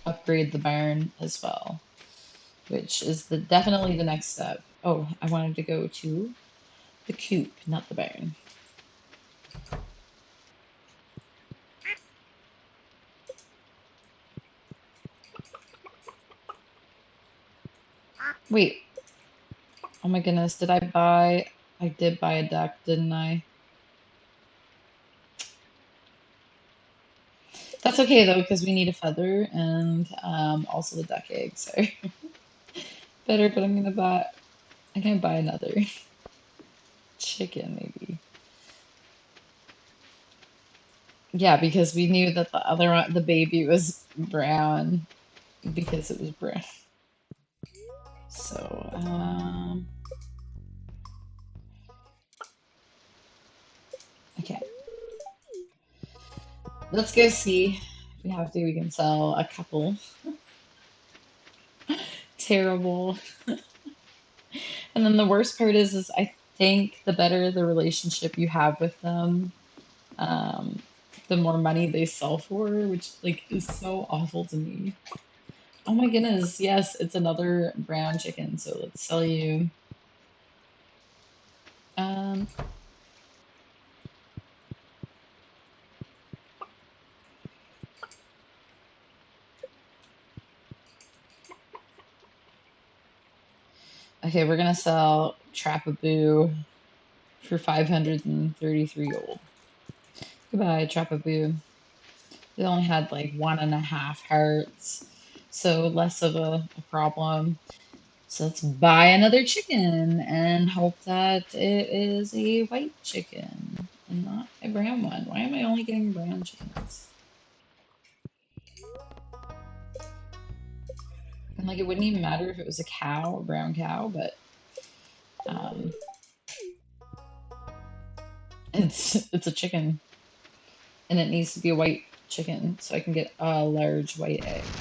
upgrade the barn as well, which is definitely the next step. Oh, I wanted to go to the coop, not the barn. Wait, oh my goodness, I did buy a duck, didn't I? That's okay though, because we need a feather and also the duck eggs are better, but I'm gonna buy another chicken maybe. Yeah, because we knew that the other one, the baby was brown because it was brown. So, okay, let's go see. If we have to, we can sell a couple. Terrible. And then the worst part is I think the better the relationship you have with them, um, the more money they sell for, which like is so awful to me. Oh my goodness, yes, it's another brown chicken, so let's sell you. Um, okay, we're gonna sell Trapaboo for 533 gold. Goodbye, Trapaboo. They only had like 1.5 hearts, so less of a problem. So let's buy another chicken and hope that it is a white chicken and not a brown one. Why am I only getting brown chickens? And like it wouldn't even matter if it was a cow, a brown cow, but um, it's a chicken and it needs to be a white chicken so I can get a large white egg.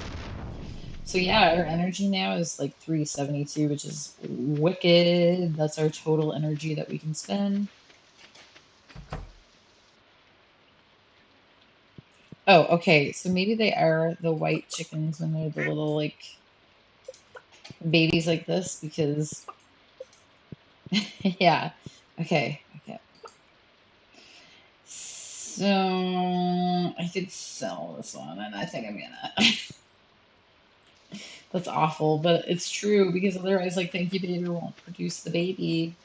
So yeah, our energy now is like 372, which is wicked. That's our total energy that we can spend. Oh, okay. So maybe they are the white chickens when they're the little like babies like this because yeah. Okay. Okay. So I could sell this one and I think I'm gonna that's awful, but it's true because otherwise like the incubator won't produce the baby.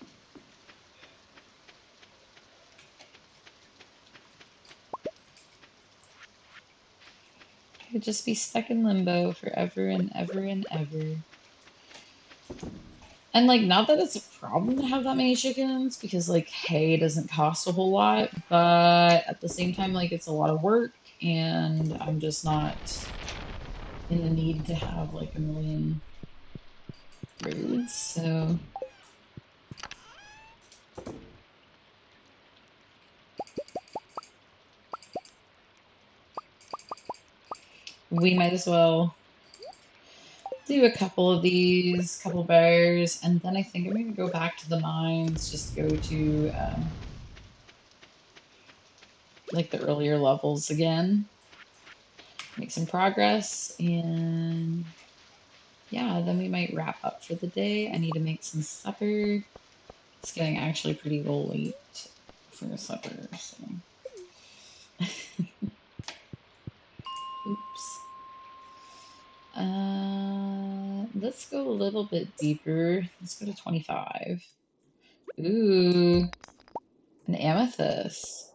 I could just be stuck in limbo forever and ever and ever. And like not that it's a problem to have that many chickens because like hay doesn't cost a whole lot, but at the same time like it's a lot of work and I'm just not in the need to have like a million birds. So we might as well do a couple of these, couple bears, and then I think I'm gonna go back to the mines, just go to like the earlier levels again, make some progress, and yeah, then we might wrap up for the day. I need to make some supper. It's getting actually pretty late for supper, so oops. Let's go a little bit deeper. Let's go to 25. Ooh, an amethyst.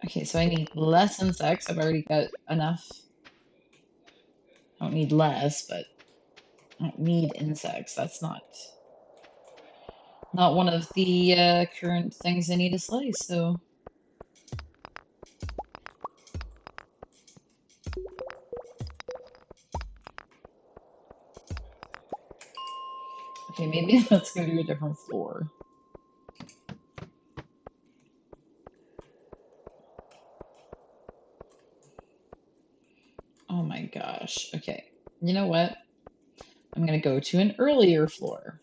Okay, so I need less insects. I've already got enough. I don't need less, but I don't need insects. That's not one of the current things I need to slice. So okay, maybe let's go to a different floor. gosh. Okay. You know what? I'm gonna go to an earlier floor.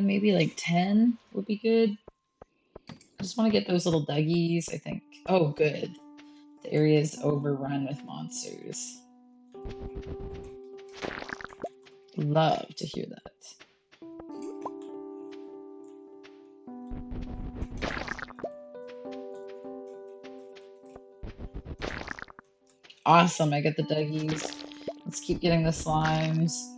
Maybe like 10 would be good. I just want to get those little duggies, I think. Oh, good. The area is overrun with monsters. Love to hear that. Awesome, I get the duggies. Let's keep getting the slimes.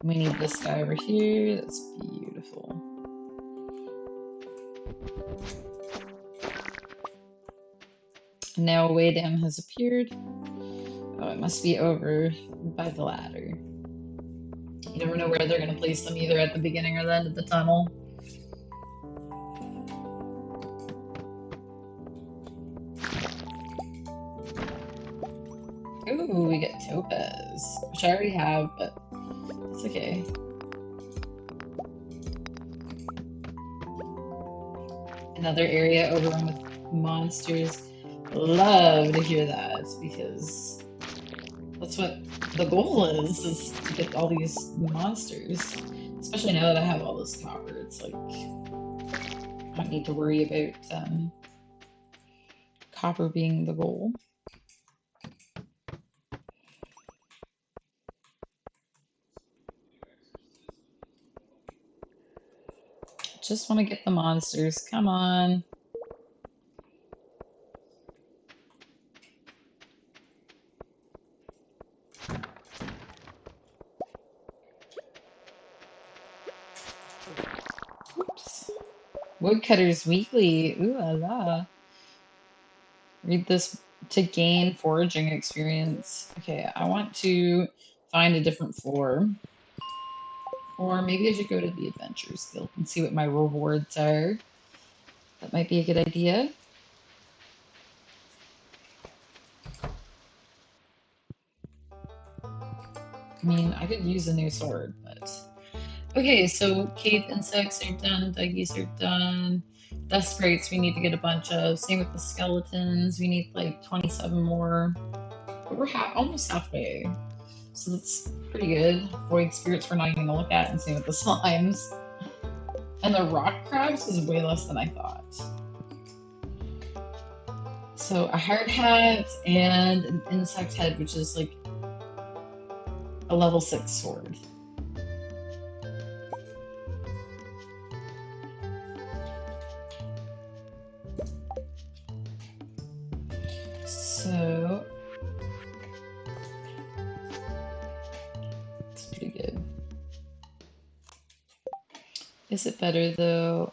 We need this guy over here. That's beautiful. Now a way down has appeared. Oh, it must be over by the ladder. You never know where they're going to place them, either at the beginning or the end of the tunnel. Ooh, we get topaz, which I already have, but it's okay. Another area overrun with monsters. Love to hear that, because that's what the goal is to get all these monsters. Especially now that I have all this copper, it's like I don't need to worry about copper being the goal. Just want to get the monsters. Come on. Oops. Woodcutters Weekly. Ooh la la. Read this to gain foraging experience. Okay, I want to find a different floor. Or maybe I should go to the Adventures Guild and see what my rewards are. That might be a good idea. I mean, I could use a new sword, but... Okay, so cave insects are done, duggies are done. Dust sprites we need to get a bunch of. Same with the skeletons. We need like 27 more. But we're almost halfway. So that's pretty good. Void spirits we're not even gonna look at, and same with the slimes. And the rock crabs is way less than I thought. So a hard hat and an insect head, which is like a level 6 sword. So it's pretty good. Is it better though?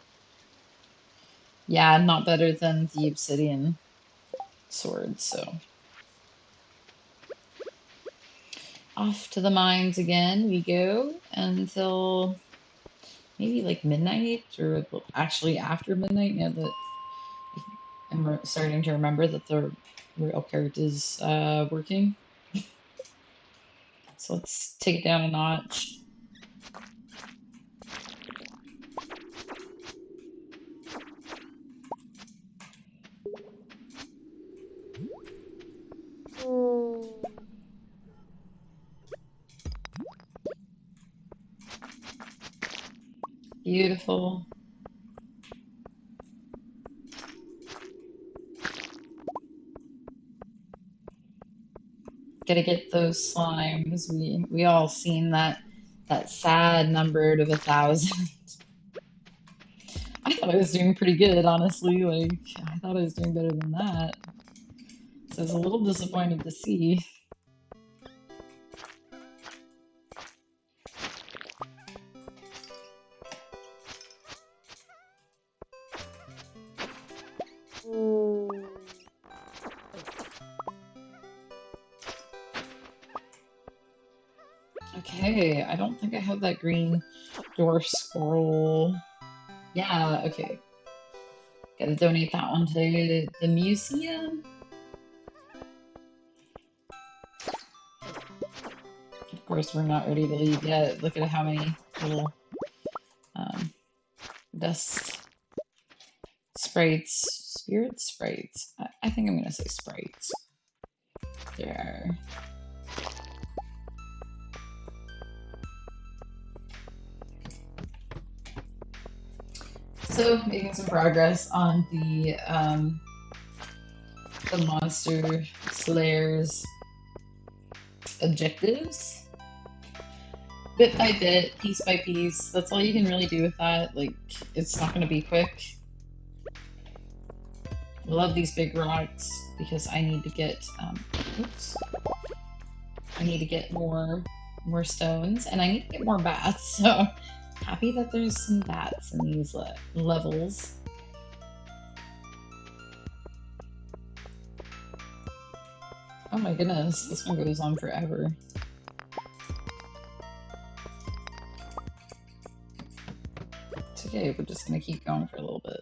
Yeah, not better than the obsidian sword, so. Off to the mines again we go until maybe like midnight, or actually after midnight, now that I'm starting to remember that the rail cart is working. So let's take it down a notch. Beautiful. Gotta get those slimes. We all seen that sad number of 1,000. I thought I was doing pretty good, honestly. Like I thought I was doing better than that. So I was a little disappointed to see. Okay, I don't think I have that green dwarf scroll. Yeah, okay. Gotta donate that one to the museum. Of course, we're not ready to leave yet. Look at how many little dust sprites, spirit sprites. I think I'm gonna say sprites. There. So making some progress on the monster slayers objectives. Bit by bit, piece by piece. That's all you can really do with that. Like, it's not going to be quick. I love these big rocks because I need to get, oops. I need to get more stones, and I need to get more bats. So happy that there's some bats in these levels. Oh my goodness, this one goes on forever. It's okay, we're just gonna keep going for a little bit.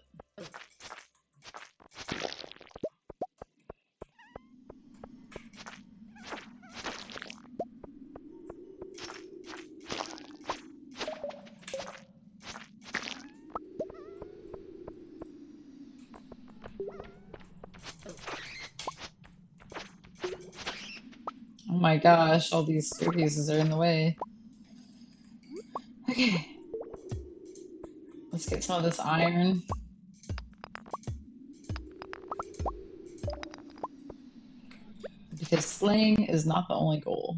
Oh my gosh, all these staircases are in the way. Okay. Let's get some of this iron. Because slaying is not the only goal.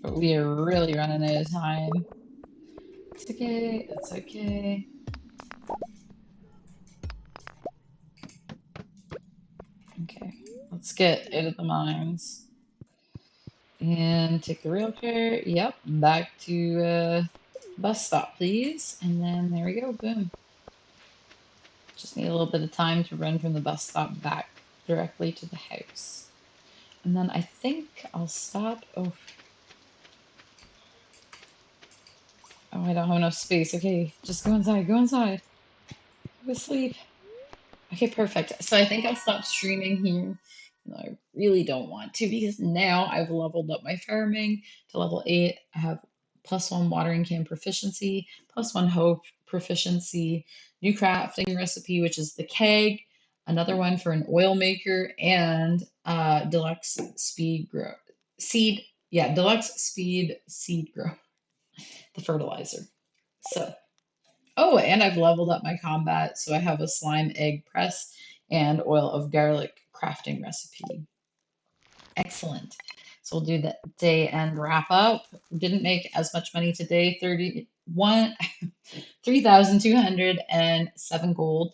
But we are really running out of time. It's okay, it's okay. Okay, let's get out of the mines. And take the railcar. Yep, back to bus stop, please. And then there we go, boom. Just need a little bit of time to run from the bus stop back directly to the house. And then I think I'll stop. Oh, I don't have enough space. Okay, just go inside, go inside. Go to sleep. Okay, perfect. So I think I'll stop streaming here. I really don't want to because now I've leveled up my farming to level 8. I have +1 watering can proficiency, +1 hoe proficiency, new crafting recipe, which is the keg, another one for an oil maker, and deluxe speed grow seed. Yeah, deluxe speed seed grow, the fertilizer. So oh, and I've leveled up my combat, so I have a slime egg press and oil of garlic crafting recipe. Excellent. So we'll do the day end wrap up. Didn't make as much money today, 3,207 gold.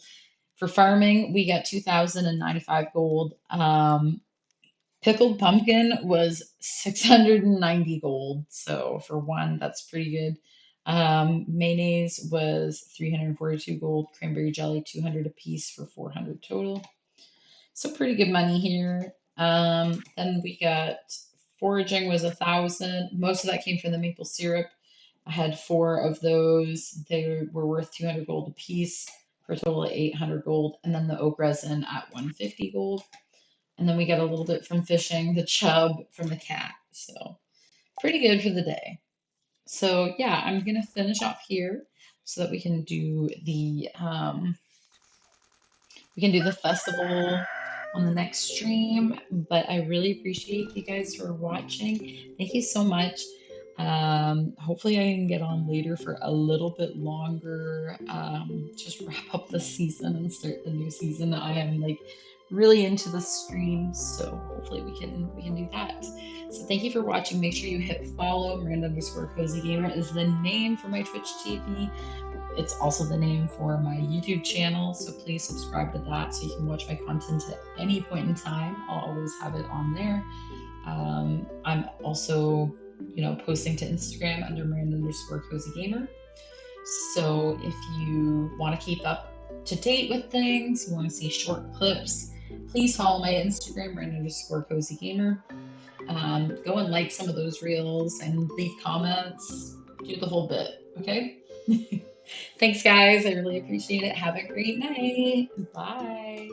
For farming, we got 2,095 gold. Pickled pumpkin was 690 gold. So for one, that's pretty good. Mayonnaise was 342 gold. Cranberry jelly, 200 a piece for 400 total. So pretty good money here. Then we got foraging was 1,000. Most of that came from the maple syrup. I had 4 of those. They were worth 200 gold a piece for a total of 800 gold. And then the oak resin at 150 gold. And then we got a little bit from fishing, the chub from the cat. So pretty good for the day. So yeah, I'm gonna finish off here so that we can do the festival on the next stream. But I really appreciate you guys for watching. Thank you so much. Hopefully I can get on later for a little bit longer. Just wrap up the season and start the new season. I am like really into the streams, so hopefully we can do that. So thank you for watching. Make sure you hit follow. Miranda_Cozy Gamer is the name for my Twitch TV. It's also the name for my YouTube channel, so please subscribe to that so you can watch my content at any point in time. I'll always have it on there. I'm also, posting to Instagram under Miranda_Cozy Gamer. So if you want to keep up to date with things, you want to see short clips, please follow my Instagram, Miranda_Cozy Gamer. Go and like some of those reels and leave comments. Do the whole bit, okay? Thanks, guys. I really appreciate it. Have a great night. Bye.